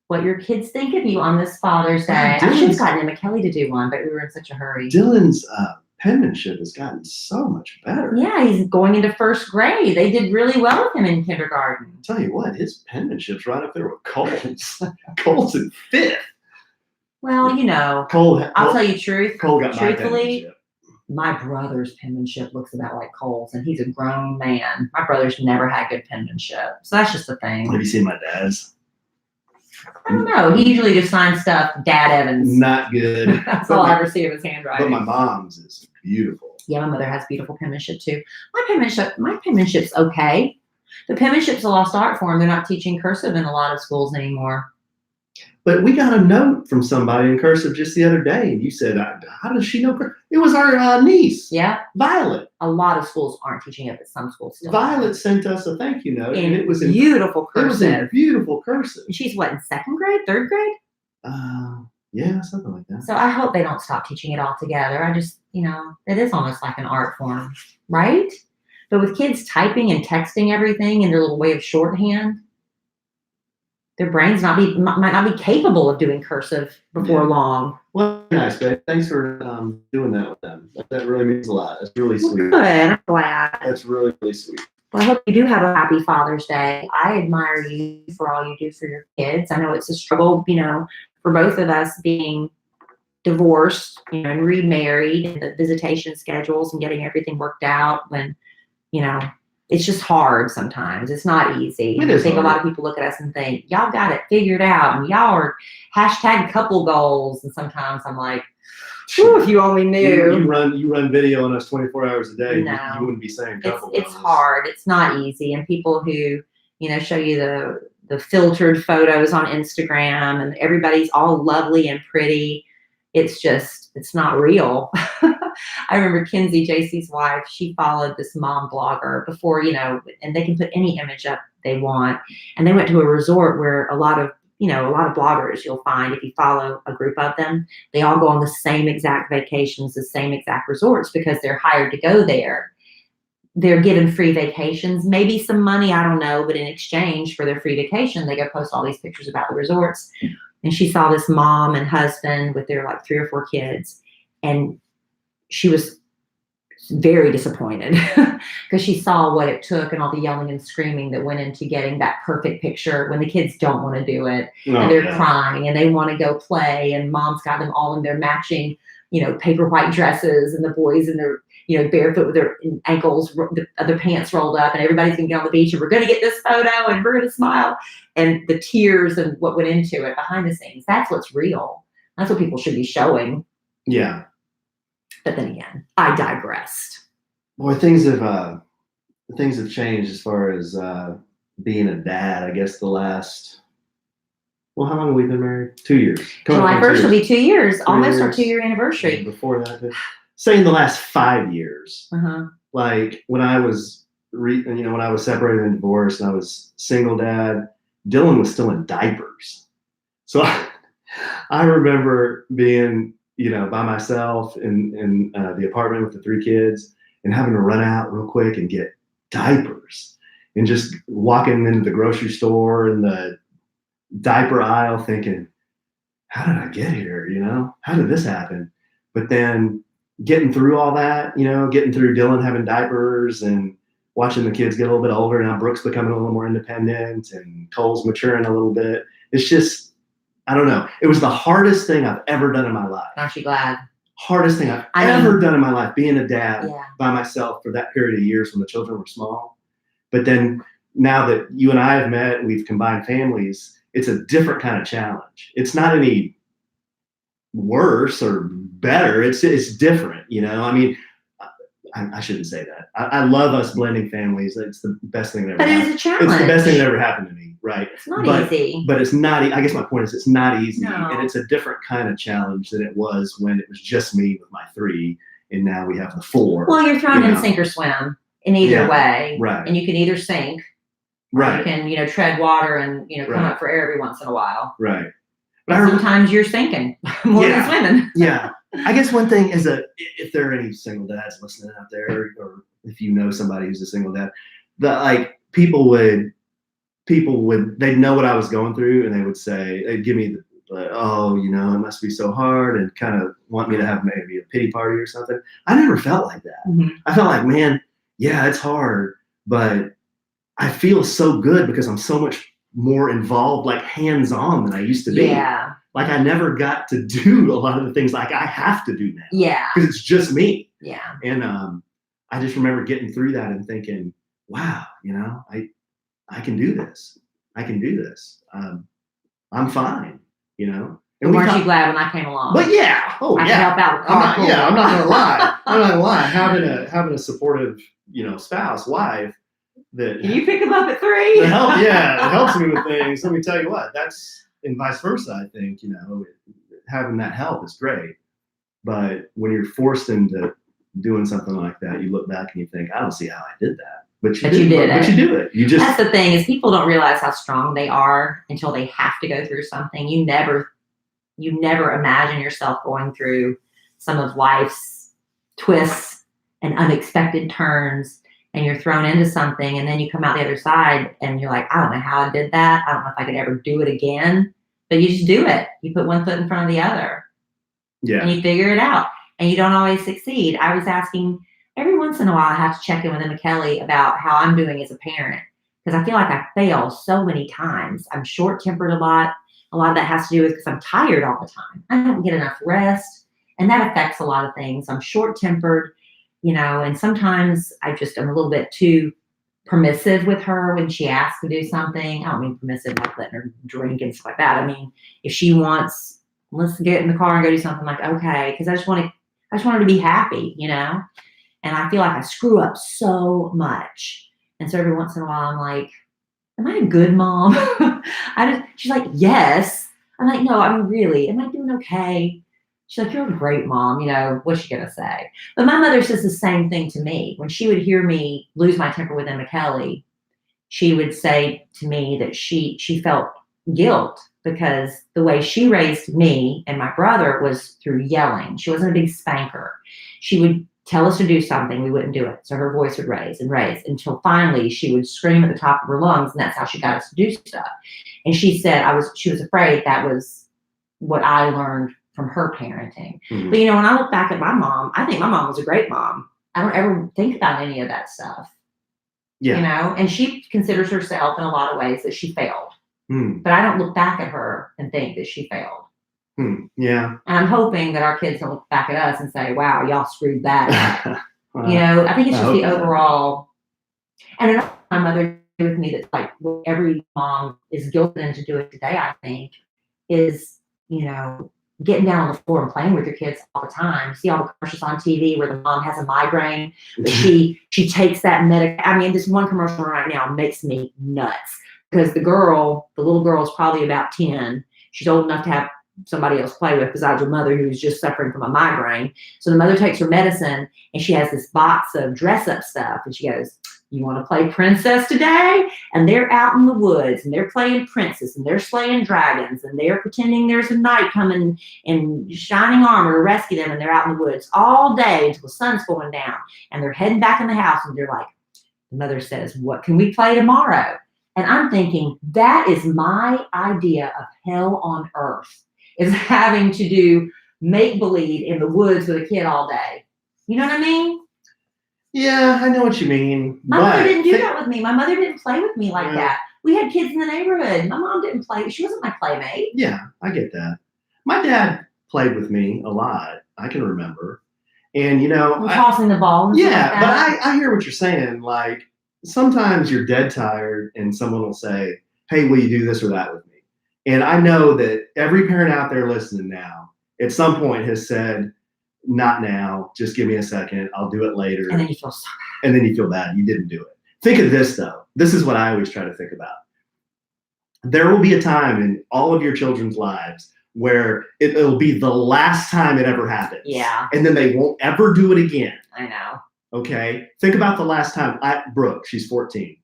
what your kids think of you on this Father's Day. I should have gotten Emma Kelly to do one, but we were in such a hurry. Dylan's penmanship has gotten so much better. Yeah, he's going into 1st grade. They did really well with him in kindergarten. I'll tell you what, his penmanship's right up there with Cole's. Cole's in 5th. Well, I'll tell you Cole got truthfully, my brother's penmanship looks about like Cole's, and he's a grown man. My brother's never had good penmanship. So that's just the thing. Have you seen my dad's? I don't know. He usually just signs stuff, Dad Evans. Not good. That's all I ever see of his handwriting. But my mom's is beautiful. Yeah, my mother has beautiful penmanship too. My penmanship's okay. The penmanship's a lost art form. They're not teaching cursive in a lot of schools anymore. But we got a note from somebody in cursive just the other day, and you said, how does she know cursive? It was our niece. Yeah. Violet. A lot of schools aren't teaching it, but some schools still. Violet sent us a thank you note, and it was in beautiful cursive. It was in beautiful cursive. And she's what, in 2nd grade, 3rd grade? Yeah, something like that. So I hope they don't stop teaching it altogether. I just, it is almost like an art form, right? But with kids typing and texting everything in their little way of shorthand, their brains might not be capable of doing cursive before long. Well, nice, babe. Thanks for doing that with them. That really means a lot. That's really sweet. Good. I'm glad. That's really, really sweet. Well, I hope you do have a happy Father's Day. I admire you for all you do for your kids. I know it's a struggle, for both of us being divorced, and remarried, and the visitation schedules and getting everything worked out when, it's just hard sometimes. It's not easy. I think a lot of people look at us and think, y'all got it figured out, and y'all are #couple goals. And sometimes I'm like, if you only knew. You run video on us 24 hours a day. No, you wouldn't be saying couple. It's hard. It's not easy. And people who, show you the filtered photos on Instagram and everybody's all lovely and pretty. It's not real. I remember Kinsey, JC's wife, she followed this mom blogger before, and they can put any image up they want. And they went to a resort where a lot of bloggers you'll find, if you follow a group of them, they all go on the same exact vacations, the same exact resorts, because they're hired to go there. They're given free vacations, maybe some money, I don't know, but in exchange for their free vacation, they go post all these pictures about the resorts. And she saw this mom and husband with their 3 or 4 kids. And she was very disappointed because she saw what it took and all the yelling and screaming that went into getting that perfect picture when the kids don't want to do it. And they're crying and they want to go play. And mom's got them all in their matching, paper white dresses, and the boys in their, barefoot with their ankles, the pants rolled up, and everybody's going to get on the beach, and we're going to get this photo and we're going to smile. And the tears and what went into it behind the scenes, that's what's real. That's what people should be showing. Yeah. But then again, I digressed. Boy, things have changed as far as being a dad. I guess the last, how long have we been married? 2 years. July 1st will be 2 years. Almost our 2-year anniversary. Before that, say in the last 5 years, like when I was, when I was separated and divorced, and I was single dad, Dylan was still in diapers. So I remember being, by myself in the apartment with the 3 kids, and having to run out real quick and get diapers, and just walking into the grocery store in the diaper aisle thinking, how did I get here? How did this happen? But then getting through all that, getting through Dylan having diapers and watching the kids get a little bit older. Now Brooke's becoming a little more independent and Cole's maturing a little bit. It's just, I don't know. It was the hardest thing I've ever done in my life. Aren't you glad? Hardest thing I've ever done in my life, being a dad by myself for that period of years when the children were small. But then now that you and I have met, we've combined families, it's a different kind of challenge. It's not any worse or better. It's different, I mean, I shouldn't say that. I love us blending families. It's the best thing that ever happened. But it's a challenge. It's the best thing that ever happened to me, right? It's not easy. But it's not, I guess my point is it's not easy. No. And it's a different kind of challenge than it was when it was just me with my 3, and now we have the 4. Well, you're trying to sink or swim in either way. Right. And you can either sink, or you can, tread water and, come up for air every once in a while. Right. But sometimes you're sinking more than swimming. Yeah. I guess one thing is that if there are any single dads listening out there, or if you know somebody who's a single dad, that people would, they'd know what I was going through, and they would say, they'd give me it must be so hard, and kind of want me to have maybe a pity party or something. I never felt like that. Mm-hmm. I felt like, man, yeah, it's hard, but I feel so good because I'm so much more involved, hands-on than I used to be. Yeah. I never got to do a lot of the things I have to do now. Yeah. Because it's just me. Yeah. And I just remember getting through that and thinking, wow, I can do this. I can do this. I'm fine, And weren't you glad when I came along? But yeah. Oh, I yeah. help out with I'm not going to lie. I'm not going to lie. Having a supportive, spouse, wife, that can you pick them up at 3? It helps me with things. Let me tell you what, and vice versa. I think, having that help is great. But when you're forced into doing something like that, you look back and you think, I don't see how I did that. But you did it. That's the thing, is people don't realize how strong they are until they have to go through something. You never imagine yourself going through some of life's twists and unexpected turns, and you're thrown into something, and then you come out the other side and you're like, I don't know how I did that. I don't know if I could ever do it again. But you just do it. You put one foot in front of the other. Yeah. And you figure it out. And you don't always succeed. I was asking, every once in a while, I have to check in with Emma Kelly about how I'm doing as a parent. Because I feel like I fail so many times. I'm short-tempered a lot. A lot of that has to do with because I'm tired all the time. I don't get enough rest. And that affects a lot of things. I'm short-tempered, and sometimes I'm a little bit too permissive with her when she asks to do something. I don't mean permissive like letting her drink and stuff like that. I mean, if she wants, let's get in the car and go do something, like, okay, because I just want her to be happy, and I feel like I screw up so much. And so every once in a while I'm like, am I a good mom? She's like, yes. I'm like, no, I mean, really, am I doing okay? She's like, you're a great mom. What's she going to say? But my mother says the same thing to me. When she would hear me lose my temper with Emma Kelly, she would say to me that she felt guilt because the way she raised me and my brother was through yelling. She wasn't a big spanker. She would tell us to do something, we wouldn't do it. So her voice would raise and raise until finally she would scream at the top of her lungs, and that's how she got us to do stuff. And she said she was afraid that was what I learned from her parenting. Mm-hmm. But when I look back at my mom, I think my mom was a great mom. I don't ever think about any of that stuff. Yeah. And she considers herself in a lot of ways that she failed. But I don't look back at her and think that she failed. Yeah. And I'm hoping that our kids don't look back at us and say, wow, y'all screwed that up. I think it's just the overall. And my mother did with me that's like what every mom is guilted into doing today, I think, is, getting down on the floor and playing with your kids all the time. You see all the commercials on TV where the mom has a migraine, but she takes that this one commercial right now makes me nuts because the little girl is probably about 10. She's old enough to have somebody else play with besides her mother who's just suffering from a migraine. So the mother takes her medicine and she has this box of dress up stuff and she goes, you want to play princess today? And they're out in the woods and they're playing princess and they're slaying dragons and they're pretending there's a knight coming in shining armor to rescue them, and they're out in the woods all day until the sun's going down, and they're heading back in the house and they're like, the mother says, what can we play tomorrow? And I'm thinking, that is my idea of hell on earth, is having to do make-believe in the woods with a kid all day. You know what I mean? Yeah, I know what you mean. My mother didn't do that with me. My mother didn't play with me like that. We had kids in the neighborhood. My mom didn't play. She wasn't my playmate. Yeah, I get that. My dad played with me a lot. I can remember. And, tossing the ball and stuff like that. But I hear what you're saying. Like, sometimes you're dead tired and someone will say, hey, will you do this or that with me? And I know that every parent out there listening now at some point has said, not now, just give me a second, I'll do it later. And then you feel so bad. And then you feel bad, you didn't do it. Think of this though. This is what I always try to think about. There will be a time in all of your children's lives where it'll be the last time it ever happens. Yeah. And then they won't ever do it again. I know. Okay? Think about the last time. Brooke, she's 14.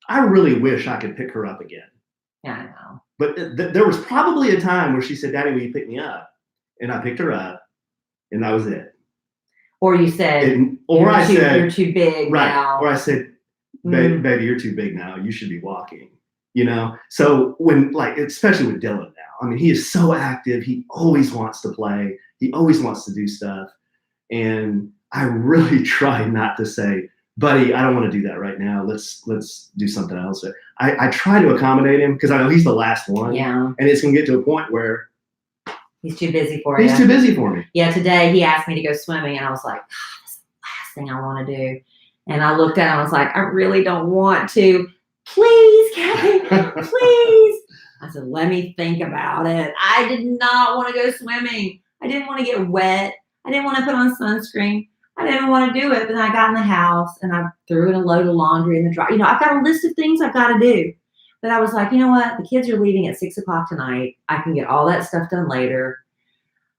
I really wish I could pick her up again. Yeah, I know. But there was probably a time where she said, Daddy, will you pick me up? And I picked her up. And that was it. Or you said, you're too big now. Or I said, baby, you're too big now. You should be walking. So when, especially with Dylan now, he is so active. He always wants to play. He always wants to do stuff. And I really try not to say, buddy, I don't want to do that right now. Let's do something else. I try to accommodate him because I know he's the last one. Yeah. And it's going to get to a point where he's too busy for you. He's too busy for me. Yeah, today he asked me to go swimming, and I was like, that's the last thing I want to do. And I looked at him, I was like, I really don't want to. Please, Kevin, please. I said, let me think about it. I did not want to go swimming. I didn't want to get wet. I didn't want to put on sunscreen. I didn't want to do it. But then I got in the house, and I threw in a load of laundry in the dryer. I've got a list of things I've got to do. But I was like, you know what? The kids are leaving at 6 o'clock tonight. I can get all that stuff done later.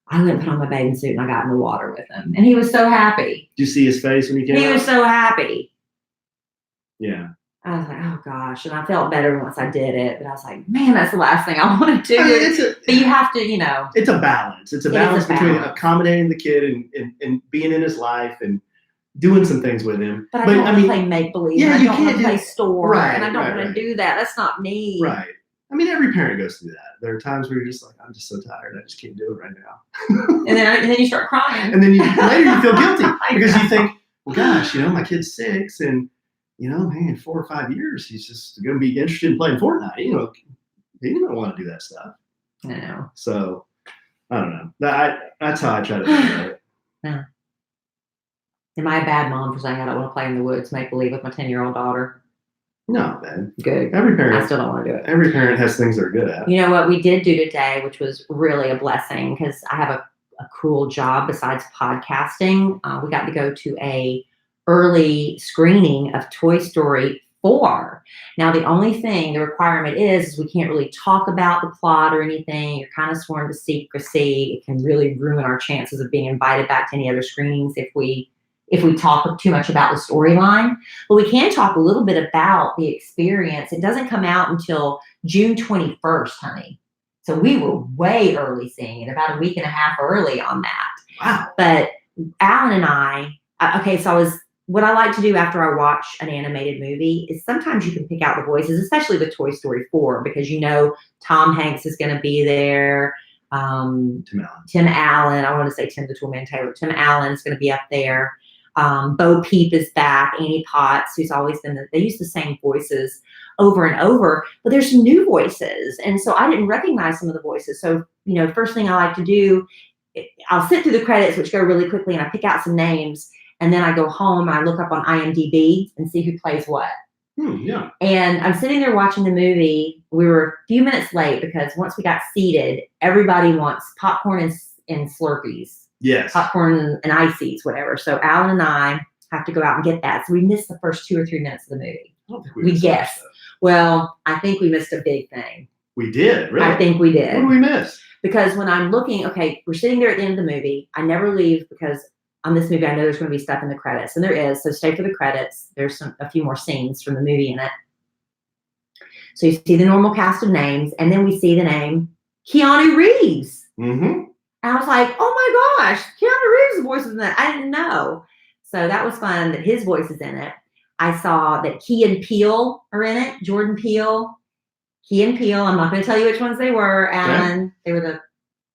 I went and put on my bathing suit and I got in the water with him. And he was so happy. Did you see his face when he came out? He was so happy. Yeah. I was like, oh gosh. And I felt better once I did it. But I was like, man, that's the last thing I want to do. I mean, but you have to, It's a balance. It's a balance between accommodating the kid and being in his life and doing some things with him. But I don't want to play make-believe. Yeah, I don't want to play store. Right, and I don't want to do that. That's not me. Right. I mean, every parent goes through that. There are times where you're just like, I'm just so tired. I just can't do it right now. and then you start crying. And then later you feel guilty because you think, well, gosh, my kid's 6 and, man, 4 or 5 years, he's just going to be interested in playing Fortnite. He doesn't want to do that stuff. I know. So, I don't know. That's how I try to think about it. Yeah. Am I a bad mom for saying I don't want to play in the woods, make believe with my 10-year-old daughter? No, man. Good. Every parent. I still don't want to do it. Every parent has things they're good at. You know what we did do today, which was really a blessing because I have a cool job besides podcasting. We got to go to a early screening of Toy Story 4. Now, the requirement is we can't really talk about the plot or anything. You're kind of sworn to secrecy. It can really ruin our chances of being invited back to any other screenings if we talk too much about the storyline. But we can talk a little bit about the experience. It doesn't come out until June 21st, honey. So we were way early seeing it, about a week and a half early on that. Wow. But Alan and what I like to do after I watch an animated movie is sometimes you can pick out the voices, especially with Toy Story 4, because Tom Hanks is going to be there. Tim Allen. I want to say Tim the Toolman Taylor. Tim Allen's going to be up there. Bo Peep is back. Annie Potts, who's always they use the same voices over and over, but there's some new voices. And so I didn't recognize some of the voices. So, first thing I like to do, I'll sit through the credits, which go really quickly, and I pick out some names. And then I go home and I look up on IMDb and see who plays what. Yeah. And I'm sitting there watching the movie. We were a few minutes late because once we got seated, everybody wants popcorn and Slurpees. Yes. Popcorn and ices, whatever. So Alan and I have to go out and get that. So we missed the first 2 or 3 minutes of the movie. I don't think we guessed. Well, I think we missed a big thing. We did, really? I think we did. What did we miss? Because when I'm looking, we're sitting there at the end of the movie. I never leave because on this movie, I know there's going to be stuff in the credits. And there is. So stay for the credits. There's a few more scenes from the movie in it. So you see the normal cast of names. And then we see the name Keanu Reeves. Mm-hmm. And I was like, oh my gosh, Keanu Reeves' voice is in that. I didn't know. So that was fun that his voice is in it. I saw that Key and Peele are in it. Jordan Peele. Key and Peele. I'm not going to tell you which ones they were, Alan. Okay. They were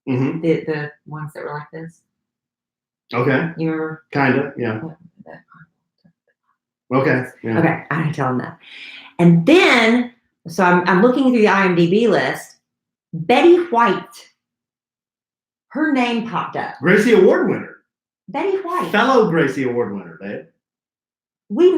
the ones that were like this. Okay. You remember? Kind of, yeah. Okay. Yeah. Okay, I didn't tell him that. And then, so I'm looking through the IMDb list. Betty White. Her name popped up. Gracie Award winner. Betty White. Fellow Gracie Award winner, babe. We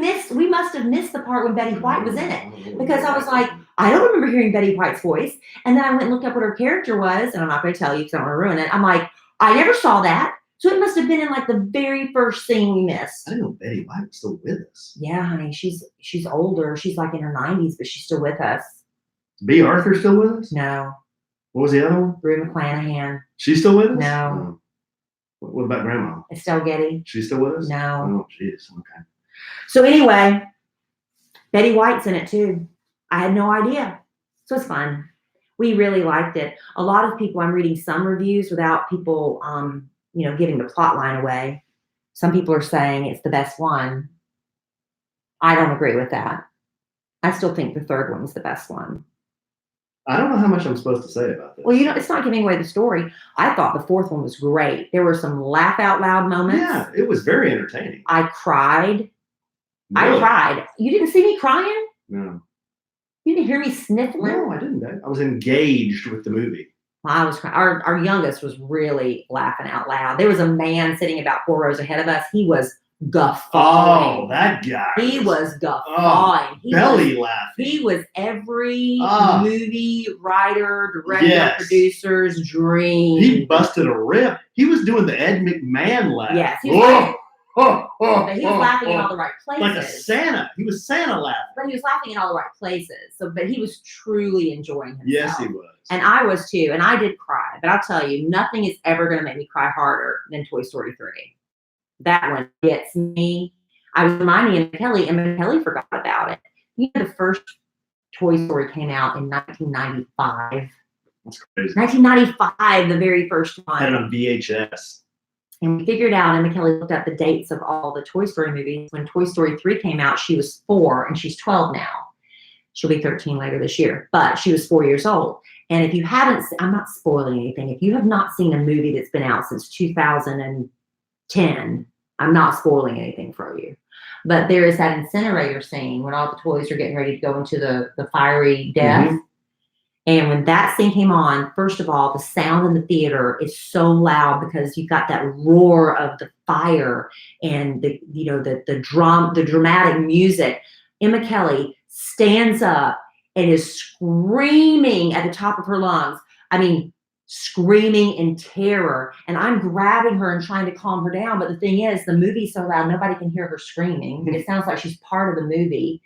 must have missed the part when Betty White was in it. Because I was like, I don't remember hearing Betty White's voice. And then I went and looked up what her character was. And I'm not going to tell you because I don't want to ruin it. I'm like, I never saw that. So it must have been in like the very first scene we missed. I didn't know Betty White was still with us. Yeah, honey. She's older. She's like in her 90s, but she's still with us. B. Arthur still with us? No. What was the other one? Rue McClanahan. She's still with us? No. Oh. What about Grandma? Estelle Getty. She's still with us? No. Oh, jeez. Okay. So anyway, Betty White's in it too. I had no idea. So it's fun. We really liked it. A lot of people, I'm reading some reviews without people, giving the plot line away. Some people are saying it's the best one. I don't agree with that. I still think the third one's the best one. I don't know how much I'm supposed to say about this. Well, it's not giving away the story. I thought the fourth one was great. There were some laugh out loud moments. Yeah, it was very entertaining. I cried. Really? I cried. You didn't see me crying? No. You didn't hear me sniffling? No, I didn't. I was engaged with the movie. I was crying. Our youngest was really laughing out loud. There was a man sitting about 4 rows ahead of us. He was guffawing. Oh, that guy. He was guffawing. Belly laughing. He was every movie writer, director, producer's dream. He busted a rip. He was doing the Ed McMahon laugh. Yes. He was but he was laughing in all the right places. Like a Santa. He was Santa laughing. But he was laughing in all the right places. But he was truly enjoying himself. Yes, he was. And I was too. And I did cry. But I'll tell you, nothing is ever going to make me cry harder than Toy Story 3. That one gets me. I was reminding Emma Kelly forgot about it. You know, the first Toy Story came out in 1995. That's crazy. 1995, the very first one. I had it on VHS. And we figured out, and McKelly looked up the dates of all the Toy Story movies. When Toy Story 3 came out, she was 4, and she's 12 now. She'll be 13 later this year, but she was 4 years old. And if you haven't, I'm not spoiling anything. If you have not seen a movie that's been out since 2010, I'm not spoiling anything for you. But there is that incinerator scene when all the toys are getting ready to go into the fiery death. Mm-hmm. And when that scene came on, first of all, the sound in the theater is so loud because you've got that roar of the fire and the dramatic music. Emma Kelly stands up and is screaming at the top of her lungs. I mean, screaming in terror. And I'm grabbing her and trying to calm her down. But the thing is, the movie's so loud, nobody can hear her screaming. It sounds like she's part of the movie.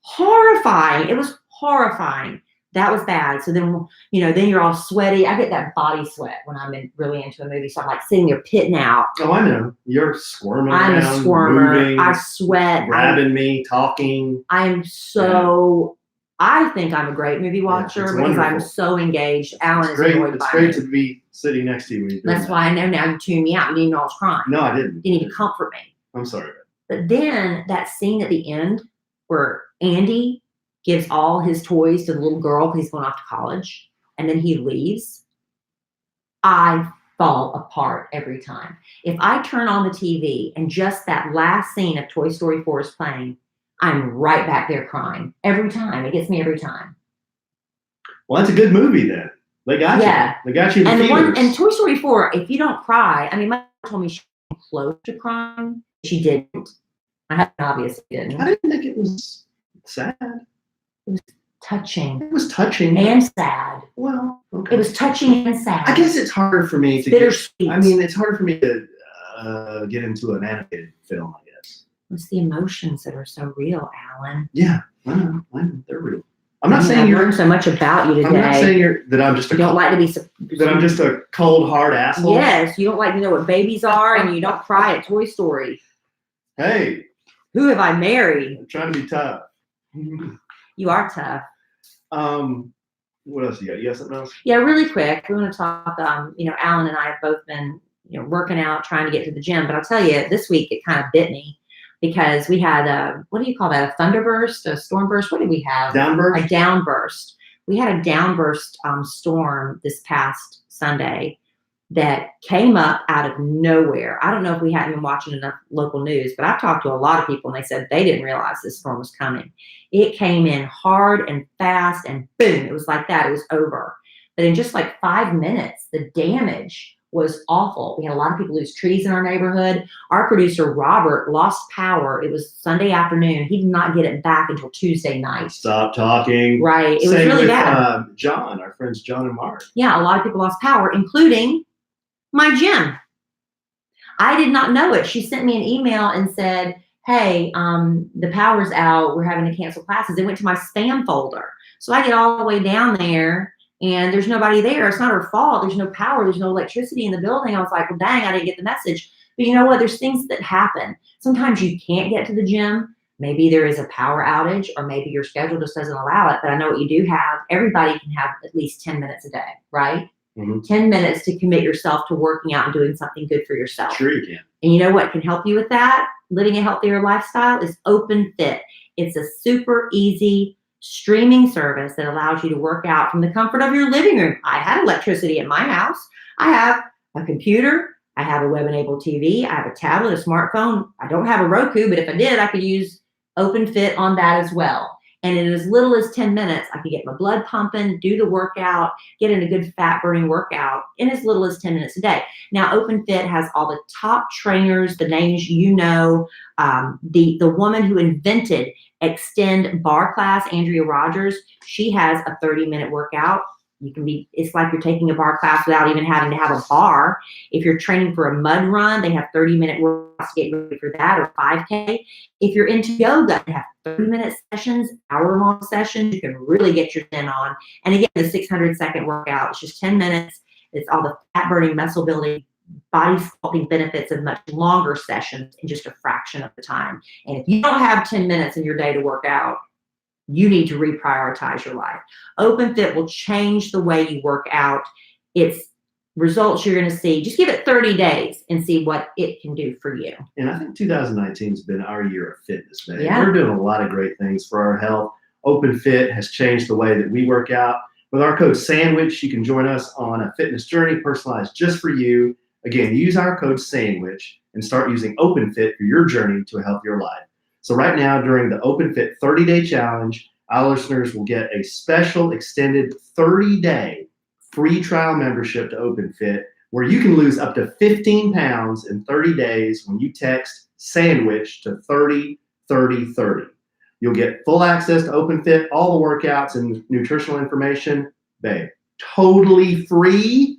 Horrifying. It was horrifying. That was bad. So then, then you're all sweaty. I get that body sweat when I'm really into a movie. So I'm like sitting there pitting out. Oh, I know. You're squirming I'm around, a squirmer. moving, I sweat. Grabbing me, talking. I'm so... I think I'm a great movie watcher because wonderful. I'm so engaged. Alan is annoyed by It's great to be sitting next to you when you do That's why I know now you tuned me out. You didn't know I was crying. No, I didn't. You need to comfort me. I'm sorry. But then that scene at the end where Andy gives all his toys to the little girl because he's going off to college, and then he leaves, I fall apart every time. If I turn on the TV and just that last scene of Toy Story 4 is playing, I'm right back there crying every time. It gets me every time. Well, that's a good movie then. They got you. They got you in the theaters. And Toy Story 4, if you don't cry, I mean, my mom told me she was close to crying. She didn't. I obviously didn't. I didn't think it was sad. It was touching. It was touching. And sad. Well, okay. It was touching and sad. I guess it's harder for me to bittersweet. It's harder for me to get into an animated film, I guess. It's the emotions that are so real, Alan. Yeah, I know. They're real. I'm not saying I've learned so much about you today. I'm not saying that I'm just you don't like to be that I'm just a cold, hard asshole. Yes, you don't like to know what babies are, and you don't cry at Toy Story. Hey, who have I married? I'm trying to be tough. You are tough. What else you got? You got something else? Yeah, really quick. We want to talk. Alan and I have both been, working out, trying to get to the gym. But I'll tell you, this week it kind of bit me. Because we had what do you call that? A thunderburst, a stormburst? What did we have? Downburst? A downburst. We had a downburst storm this past Sunday that came up out of nowhere. I don't know if we hadn't been watching enough local news, but I've talked to a lot of people and they said they didn't realize this storm was coming. It came in hard and fast and boom, it was like that. It was over. But in just like 5 minutes, the damage was awful. We had a lot of people lose trees in our neighborhood. Our producer, Robert, lost power. It was Sunday afternoon. He did not get it back until Tuesday night. Stop talking. Right. It was really bad. John, our friends John and Mark. Yeah, a lot of people lost power, including my gym. I did not know it. She sent me an email and said, hey, the power's out. We're having to cancel classes. It went to my spam folder. So I get all the way down there and there's nobody there. It's not her fault. There's no power. There's no electricity in the building. I was like, well, dang, I didn't get the message. But you know what? There's things that happen. Sometimes you can't get to the gym. Maybe there is a power outage or maybe your schedule just doesn't allow it. But I know what you do have. Everybody can have at least 10 minutes a day, right? Mm-hmm. 10 minutes to commit yourself to working out and doing something good for yourself. Sure you can. And you know what can help you with that? Living a healthier lifestyle is Open Fit. It's a super easy streaming service that allows you to work out from the comfort of your living room. I have electricity at my house. I have a computer. I have a web-enabled TV. I have a tablet, a smartphone. I don't have a Roku, but if I did, I could use Open Fit on that as well. And in as little as 10 minutes, I could get my blood pumping, do the workout, get in a good fat-burning workout in as little as 10 minutes a day. Now, Open Fit has all the top trainers, the names you know. The woman who invented Extend Bar Class, Andrea Rogers, she has a 30-minute workout. It's like you're taking a bar class without even having to have a bar. If you're training for a mud run, they have 30-minute workouts to get ready for that, or 5K. If you're into yoga, they have 30-minute sessions, hour-long sessions. You can really get your zen on. And again, the 600-second workout, it's just 10 minutes. It's all the fat-burning, muscle-building, body sculpting benefits of much longer sessions in just a fraction of the time. And if you don't have 10 minutes in your day to work out, you need to reprioritize your life. Open Fit will change the way you work out. It's results you're going to see. Just give it 30 days and see what it can do for you. And I think 2019 has been our year of fitness, man. Yeah. We're doing a lot of great things for our health. Open Fit has changed the way that we work out. With our code SANDWICH, you can join us on a fitness journey personalized just for you. Again, use our code SANDWICH and start using Open Fit for your journey to a healthier life. So right now, during the Open Fit 30-day challenge, our listeners will get a special extended 30-day free trial membership to Open Fit, where you can lose up to 15 pounds in 30 days when you text SANDWICH to 303030. You'll get full access to Open Fit, all the workouts and nutritional information, babe, totally free.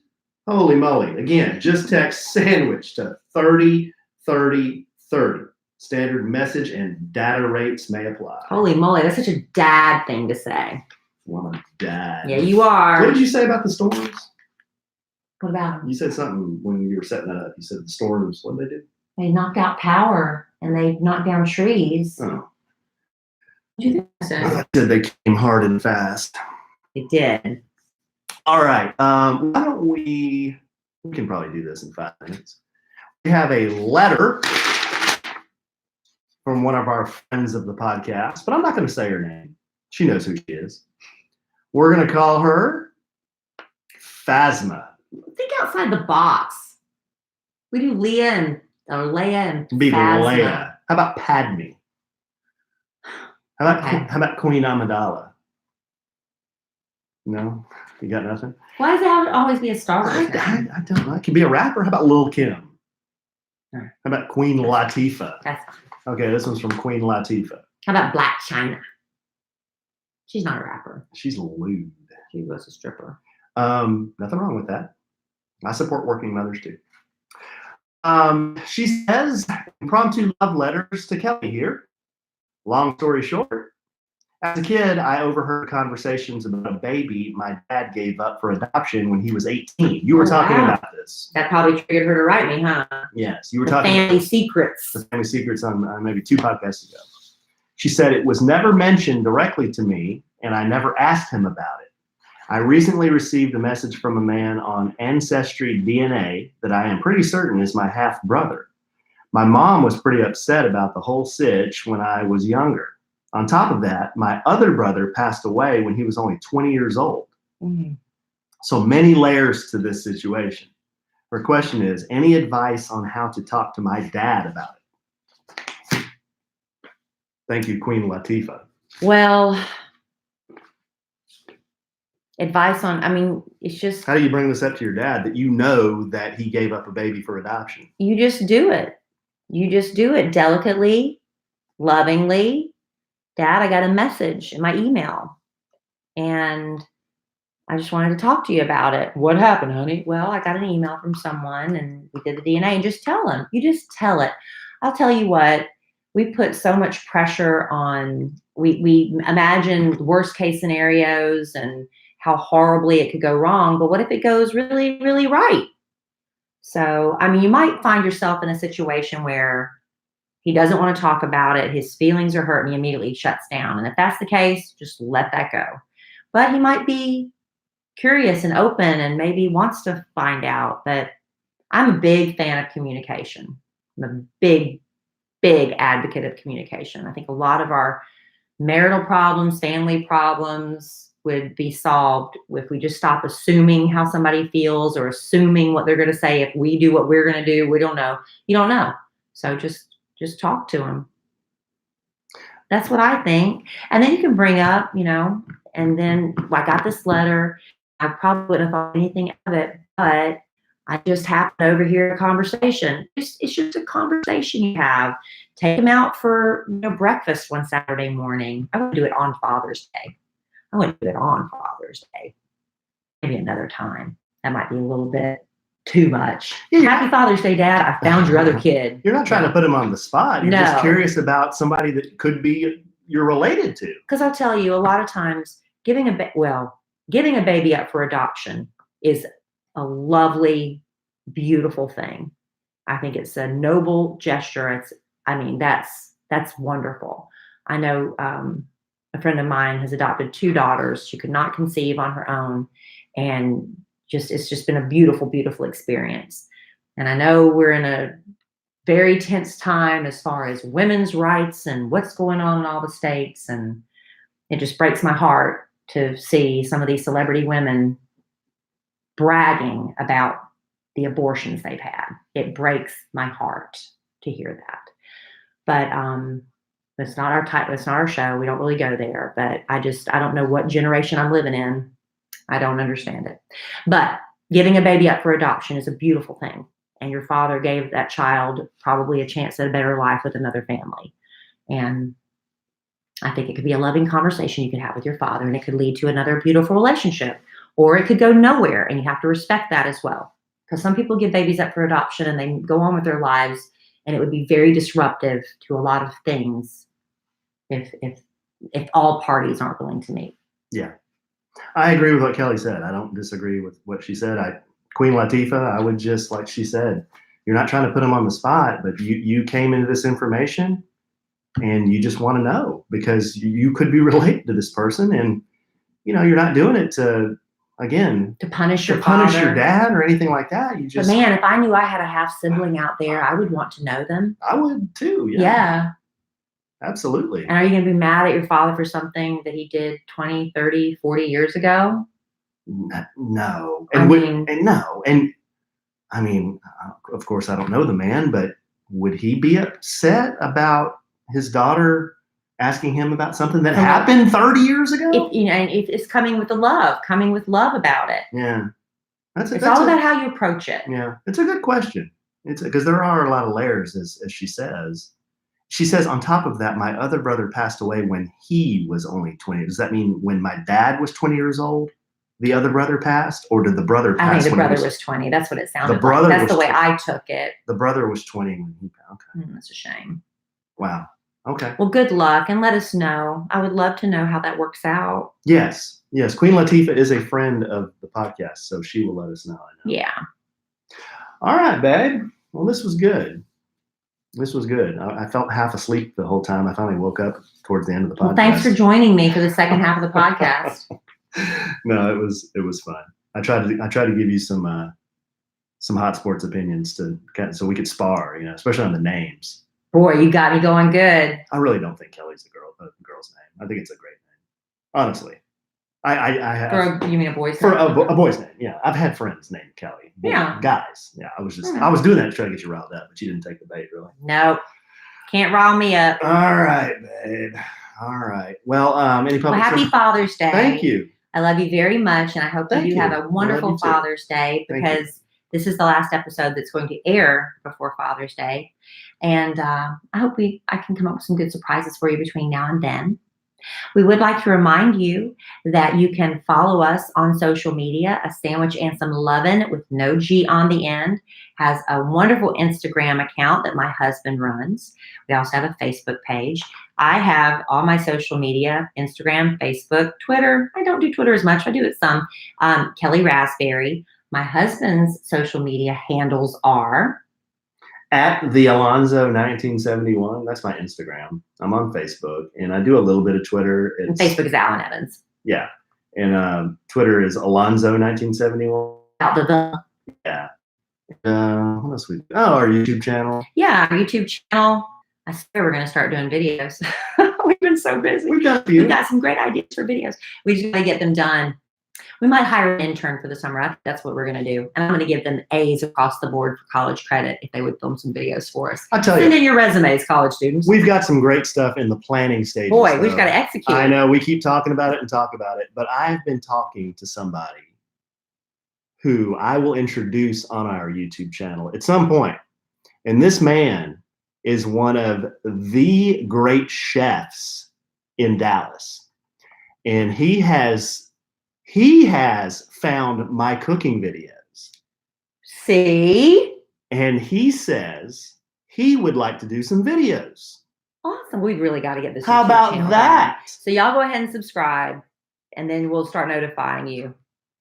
Holy moly. Again, just text SANDWICH to 303030. Standard message and data rates may apply. Holy moly, that's such a dad thing to say. Well, I'm a dad. Yeah, you are. What did you say about the storms? What about them? You said something when you were setting that up. You said the storms, what did they do? They knocked out power and they knocked down trees. Oh. What do you think I said? I said they came hard and fast. It did. All right. Why don't we can probably do this in 5 minutes. We have a letter from one of our friends of the podcast, but I'm not going to say her name. She knows who she is. We're going to call her Phasma. Think outside the box. We do Leia and Be Phasma. Leia. How about Padme? How about Queen Amidala? No? You got nothing? Why does it have to always be a Star Wars thing? I don't know. It could be a rapper. How about Lil' Kim? Huh. How about Queen Latifah? That's fine. Okay, this one's from Queen Latifah. How about Black China? She's not a rapper. She's lewd. She was a stripper. Nothing wrong with that. I support working mothers too. She says, impromptu love letters to Kelly here. Long story short, as a kid, I overheard conversations about a baby my dad gave up for adoption when he was 18. You were talking about this. That probably triggered her to write me, huh? Yes, you were The talking family secrets. the family secrets on maybe 2 podcasts ago. She said it was never mentioned directly to me, and I never asked him about it. I recently received a message from a man on Ancestry DNA that I am pretty certain is my half brother. My mom was pretty upset about the whole sitch when I was younger. On top of that, my other brother passed away when he was only 20 years old. Mm-hmm. So many layers to this situation. Her question is, any advice on how to talk to my dad about it? Thank you, Queen Latifah. Well, advice on, it's just, How do you bring this up to your dad that you know that he gave up a baby for adoption? you just do it. You just do it delicately, lovingly. Dad, I got a message in my email and I just wanted to talk to you about it. What happened, honey? Well, I got an email from someone and we did the DNA, and just tell him. You just tell it. I'll tell you what, we put so much pressure on, we imagine worst case scenarios and how horribly it could go wrong. But what if it goes really, really right? So, you might find yourself in a situation where he doesn't want to talk about it. His feelings are hurt and he immediately shuts down. And if that's the case, just let that go. But he might be curious and open and maybe wants to find out. That I'm a big fan of communication. I'm a big, big advocate of communication. I think a lot of our marital problems, family problems would be solved if we just stop assuming how somebody feels or assuming what they're going to say. If we do what we're going to do, we don't know. You don't know. So just talk to them. That's what I think. And then you can bring up, and then I got this letter. I probably wouldn't have thought anything of it, but I just happened to overhear a conversation. It's just a conversation you have. Take them out for breakfast one Saturday morning. I would do it on Father's Day. Maybe another time. That might be a little bit too much. Yeah. Happy Father's Day, Dad. I found your other kid. You're not trying to put him on the spot. You're just curious about somebody that could be you're related to. Because I'll tell you, a lot of times giving a baby up for adoption is a lovely, beautiful thing. I think it's a noble gesture. That's wonderful. I know a friend of mine has adopted 2 daughters. She could not conceive on her own. And it's just been a beautiful, beautiful experience. And I know we're in a very tense time as far as women's rights and what's going on in all the states. And it just breaks my heart to see some of these celebrity women bragging about the abortions they've had. It breaks my heart to hear that. But it's not our type. It's not our show. We don't really go there. But I don't know what generation I'm living in. I don't understand it. But giving a baby up for adoption is a beautiful thing. And your father gave that child probably a chance at a better life with another family. And I think it could be a loving conversation you could have with your father, and it could lead to another beautiful relationship. Or it could go nowhere, and you have to respect that as well. Because some people give babies up for adoption and they go on with their lives, and it would be very disruptive to a lot of things if all parties aren't willing to meet. Yeah. I agree with what Kelly said. I don't disagree with what she said. Queen Latifah, I would just, like she said, you're not trying to put them on the spot, but you came into this information and you just want to know because you could be related to this person, and you're not doing it to punish your dad or anything like that. But man, if I knew I had a half sibling out there, I would want to know them. I would too. Yeah. Absolutely. And are you going to be mad at your father for something that he did 20, 30, 40 years ago? No. Of course, I don't know the man, but would he be upset about his daughter asking him about something that happened 30 years ago? If it's coming with love about it. Yeah. It's all about how you approach it. Yeah. It's a good question. Because there are a lot of layers, as she says. She says, on top of that, my other brother passed away when he was only 20. Does that mean when my dad was 20 years old, the other brother passed? Or did the brother pass? I think the brother was 20. That's what it sounded like. That's the way I took it. The brother was 20 when he passed. Okay. That's a shame. Wow. Okay. Well, good luck, and let us know. I would love to know how that works out. Yes. Queen Latifah is a friend of the podcast, so she will let us know. I know. Yeah. All right, babe. Well, this was good. I felt half asleep the whole time. I finally woke up towards the end of the podcast. Well, thanks for joining me for the second half of the podcast. No, it was fun. I tried to give you some hot sports opinions so we could spar, especially on the names. Boy, you got me going good. I really don't think Kelly's a girl's name. I think it's a great name. Honestly. You mean a boy's name? For a boy's name, yeah. I've had friends named Kelly. Yeah. Guys. Yeah. I was doing that to try to get you riled up, but you didn't take the bait, really. Nope. Can't rile me up. All right, babe. All right. Well, happy Father's Day. Thank you. I love you very much, and I hope you have a wonderful Father's Day, because this is the last episode that's going to air before Father's Day. And I hope I can come up with some good surprises for you between now and then. We would like to remind you that you can follow us on social media. A Sandwich and Some Lovin' with no G on the end has a wonderful Instagram account that my husband runs. We also have a Facebook page. I have all my social media, Instagram, Facebook, Twitter. I don't do Twitter as much. I do it some. Kelly Raspberry. My husband's social media handles are at the Alonzo 1971. That's my Instagram. I'm on Facebook, and I do a little bit of Twitter. Facebook is Alan Evans. Yeah, and Twitter is Alonzo 1971. Yeah. What else our YouTube channel. Yeah, our YouTube channel. I swear we're going to start doing videos. We've been so busy. We've got some great ideas for videos. We just got to get them done. We might hire an intern for the summer. I think that's what we're going to do. And I'm going to give them A's across the board for college credit if they would film some videos for us. Send in your resumes, college students. We've got some great stuff in the planning stages. Boy, we've got to execute. I know. We keep talking about it, but I've been talking to somebody who I will introduce on our YouTube channel at some point. And this man is one of the great chefs in Dallas. And he has found my cooking videos. See? And he says he would like to do some videos. Awesome. We've really got to get this. How about that? So y'all go ahead and subscribe, and then we'll start notifying you.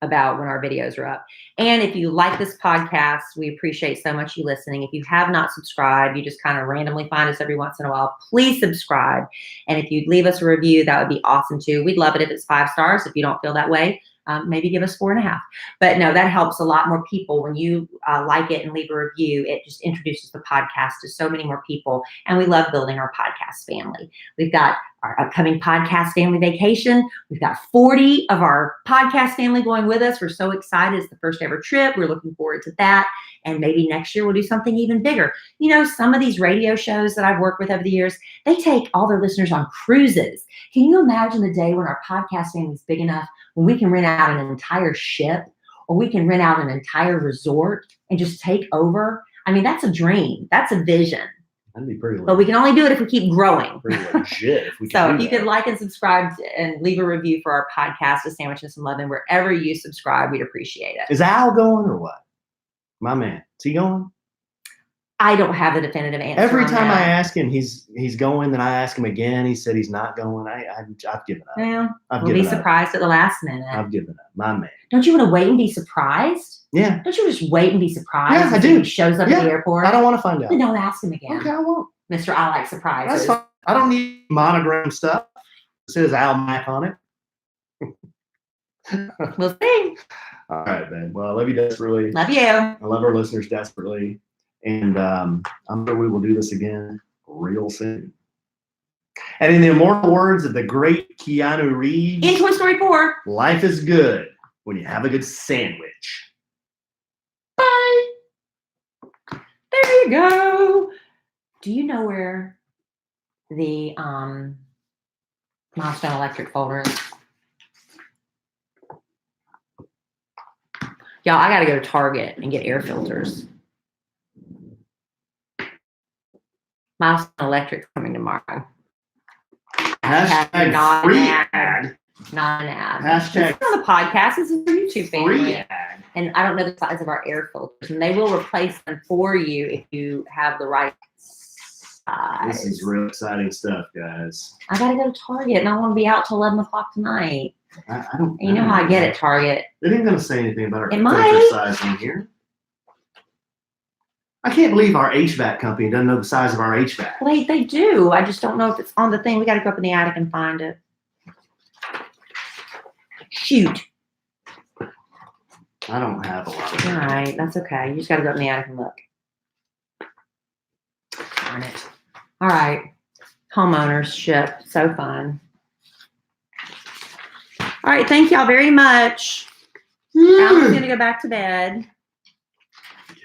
about when our videos are up. And if you like this podcast, we appreciate so much you listening. If you have not subscribed, you just kind of randomly find us every once in a while, please subscribe. And if you'd leave us a review, that would be awesome too. We'd love it if it's 5 stars. If you don't feel that way, maybe give us 4.5. But no, that helps a lot more people. When you like it and leave a review, it just introduces the podcast to so many more people. And we love building our podcast family. We've got our upcoming podcast family vacation. We've got 40 of our podcast family going with us. We're so excited. It's the first ever trip. We're looking forward to that. And maybe next year we'll do something even bigger. You know, some of these radio shows that I've worked with over the years, they take all their listeners on cruises. Can you imagine the day when our podcast family is big enough when we can rent out an entire ship, or we can rent out an entire resort and just take over? I mean, that's a dream. That's a vision. That'd be pretty legit. But we can only do it if we keep growing. Pretty legit. If we So if you could like and subscribe and leave a review for our podcast, A Sandwich and Some Lovin', wherever you subscribe, we'd appreciate it. Is Al going or what? My man, is he going? I don't have a definitive answer. Every on time that. I ask him, he's going. Then I ask him again. He said he's not going. I've given up. Well, I've we'll be given up. surprised at the last minute. I've given up. My man. Don't you want to wait and be surprised? Yeah. Don't you just wait and be surprised? Yeah, I until do. He shows up at the airport. I don't want to find out. Then don't ask him again. Okay, I won't. Mr. I like surprises. That's fine. I don't need monogram stuff. It says Al Mac on it. We'll see. All right, man. Well, I love you desperately. Love you. I love our listeners desperately. And I'm sure we will do this again real soon. And in the immortal words of the great Keanu Reeves, In Toy Story 4. life is good when you have a good sandwich. Bye. There you go. Do you know where the Milestone Electric folder is? Y'all, I got to go to Target and get air filters. Milestone Electric's coming tomorrow. Hashtag Not free an ad. Not an ad. Hashtag This is on the podcast. This is for YouTube free family. ad. And I don't know the size of our air filters. And they will replace them for you if you have the right size. This is real exciting stuff, guys. I got to go to Target and I want to be out till 11 o'clock tonight. I don't. And you know how I get at Target. They didn't going to say anything about our It filter might. size in here. I can't believe our HVAC company doesn't know the size of our HVAC. Well, they do. I just don't know if it's on the thing. We got to go up in the attic and find it. Shoot. I don't have a lot of All right. That's okay. You just got to go up in the attic and look. Darn it. All right. Homeownership. So fun. All right. Thank y'all very much. Alan's going to go back to bed.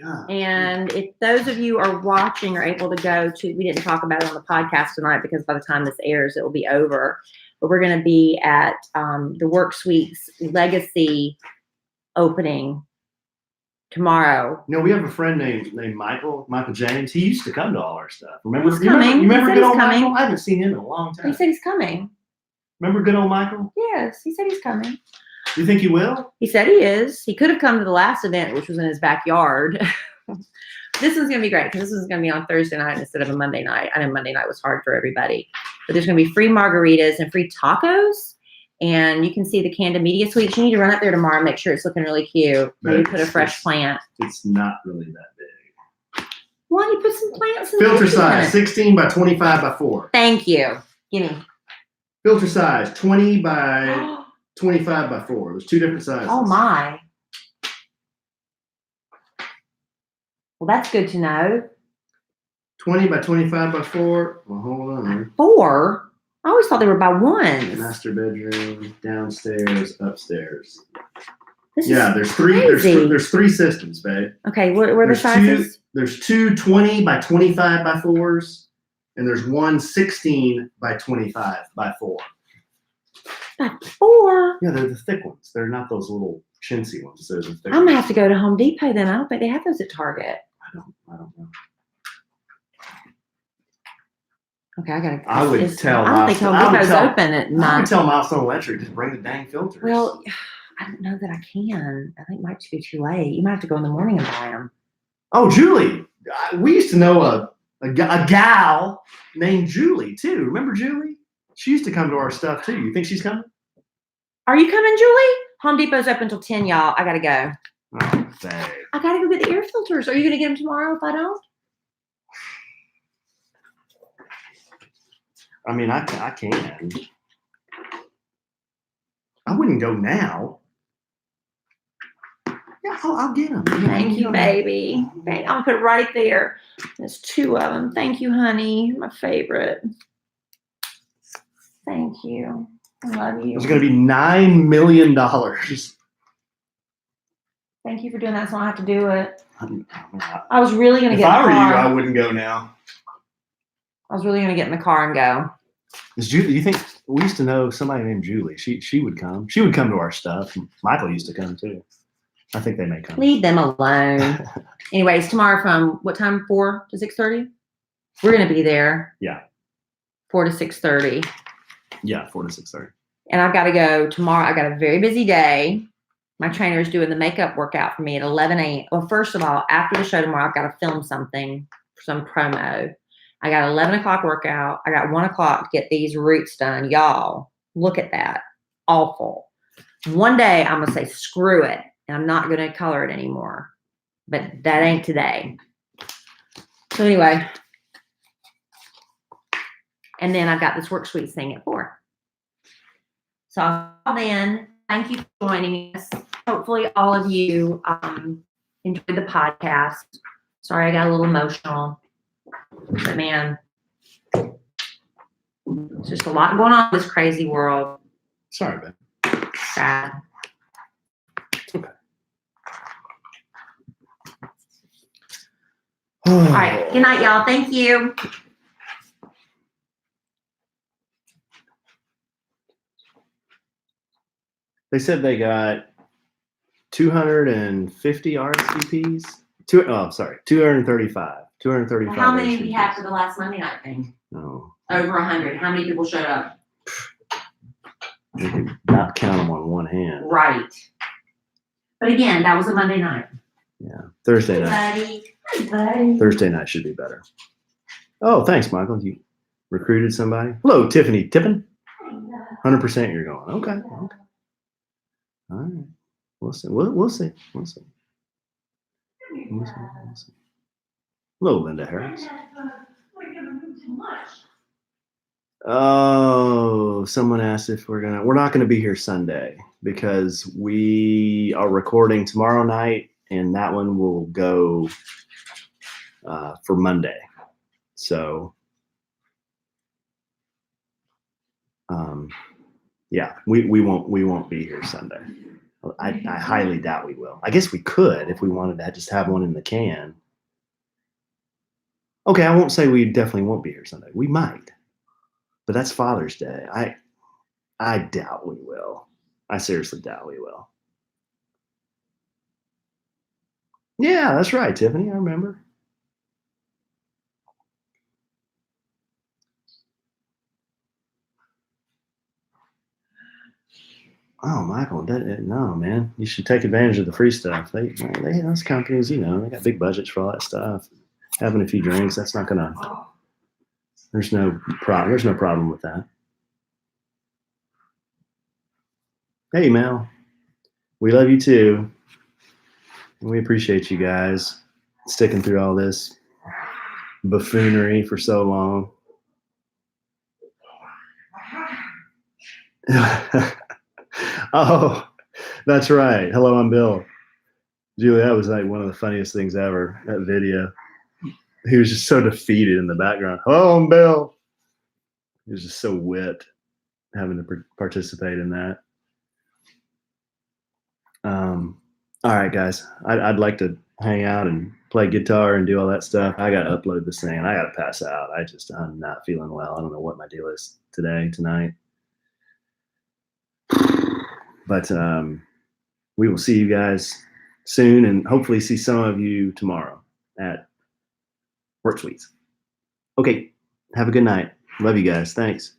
Yeah. And if those of you are watching are able to go to, we didn't talk about it on the podcast tonight because by the time this airs, it will be over. But we're going to be at the Work Suites Legacy opening tomorrow. You know, we have a friend named Michael James. He used to come to all our stuff. Remember? He's You remember, coming. you remember He said good he's old coming. Michael? I haven't seen him in a long He time. said he's coming. Remember good old Michael? Yes, he said he's coming. You think he will? He said he is. He could have come to the last event, which was in his backyard. This one's going to be great because this is going to be on Thursday night instead of a Monday night. I know Monday night was hard for everybody. But there's going to be free margaritas and free tacos. And you can see the Candid Media Suites. You need to run up there tomorrow and make sure it's looking really cute. Maybe put a fresh plant. It's not really that big. Why don't you put some plants in Filter the size, 16 by 25 by 4. Thank you. Give me. Filter size, 20 by 25 by 4. There's two different sizes. Oh, my. Well, that's good to know. 20 by 25 by 4. Well, hold on. 4? I always thought they were by ones. Master bedroom, downstairs, upstairs. This Yeah, is there's three. crazy. There's three systems, babe. Okay, what are the There's sizes? There's two 20 by 25 by 4s, and there's one 16 by 25 by 4. By 4? Yeah, they're the thick ones. They're not those little chintzy ones. They're the thick I'm going to ones. have to go to Home Depot then. I don't think they have those at Target. I don't know. Okay, I got to. I would tell I don't think Milestone- Home I would Depot's tell- open at I 9. would tell Milestone Electric, just bring the dang filters. Well, I don't know that I can. I think it might be too late. You might have to go in the morning and buy them. Oh, Julie. We used to know a gal named Julie, too. Remember Julie? She used to come to our stuff, too. You think she's coming? Are you coming, Julie? Home Depot's open until 10, y'all. I gotta go. Oh, dang. I gotta go get the air filters. Are you gonna get them tomorrow if I don't? I mean, I can. I wouldn't go now. Yeah, I'll get them. Thank you, baby. I'm gonna put it right there. There's 2 of them. Thank you, honey. My favorite. Thank you. I love you. It's going to be $9 million. Thank you for doing that, so I don't have to do it. I was really gonna If get in I the were you, car. I wouldn't go now. I was really gonna get in the car and go. Is Julie? You think we used to know somebody named Julie? She would come. She would come to our stuff. Michael used to come too. I think they may come. Leave them alone. Anyways, tomorrow from what time? 4 to 6:30. We're gonna be there. Yeah. 4 to 6:30. Yeah, 4 to 6:30. And I've got to go tomorrow. I got a very busy day. My trainer's doing the makeup workout for me at 11 a.m. Well, first of all, after the show tomorrow, I've got to film something, some promo. I got 11 o'clock workout. I got 1 o'clock to get these roots done. Y'all, look at that. Awful. One day I'm going to say, screw it. And I'm not going to color it anymore. But that ain't today. So anyway. And then I've got this Work Sweets thing at 4. So then, thank you for joining us. Hopefully all of you enjoyed the podcast. Sorry I got a little emotional. But man, it's just a lot going on in this crazy world. Sorry, Ben. Sad. Okay. All right. Good night, y'all. Thank you. They said they got 250 RSVPs. 235. 235. How many did we RSVPs. have for the last Monday night thing? No. Over 100. How many people showed up? You can not count them on one hand. Right. But again, that was a Monday night. Yeah. Thursday night. Hey, buddy. Thursday night should be better. Oh, thanks, Michael. You recruited somebody. Hello, Tiffany Tippin. 100% you're going. Okay. Okay. All right. We'll see. We'll see. We'll see. We'll see. We'll see. Hello, Linda Harris. Oh, someone asked if we're not gonna be here Sunday because we are recording tomorrow night and that one will go for Monday. So yeah, we won't be here Sunday. I highly doubt we will. I guess we could if we wanted to just have one in the can. Okay, I won't say we definitely won't be here Sunday. We might, but that's Father's Day. I doubt we will. I seriously doubt we will. Yeah, that's right, Tiffany. I remember. Oh, Michael, no, man. You should take advantage of the free stuff. They those companies, they got big budgets for all that stuff. Having a few drinks, that's not gonna. There's no problem. There's no problem with that. Hey, Mel, we love you too. And we appreciate you guys sticking through all this buffoonery for so long. Oh, that's right. Hello, I'm Bill. Julie, that was like one of the funniest things ever, that video. He was just so defeated in the background. Hello, I'm Bill. He was just so whipped having to participate in that. All right, guys. I'd like to hang out and play guitar and do all that stuff. I got to upload this thing and I got to pass out. I'm not feeling well. I don't know what my deal is tonight. But we will see you guys soon and hopefully see some of you tomorrow at Work Suites. Okay. Have a good night. Love you guys. Thanks.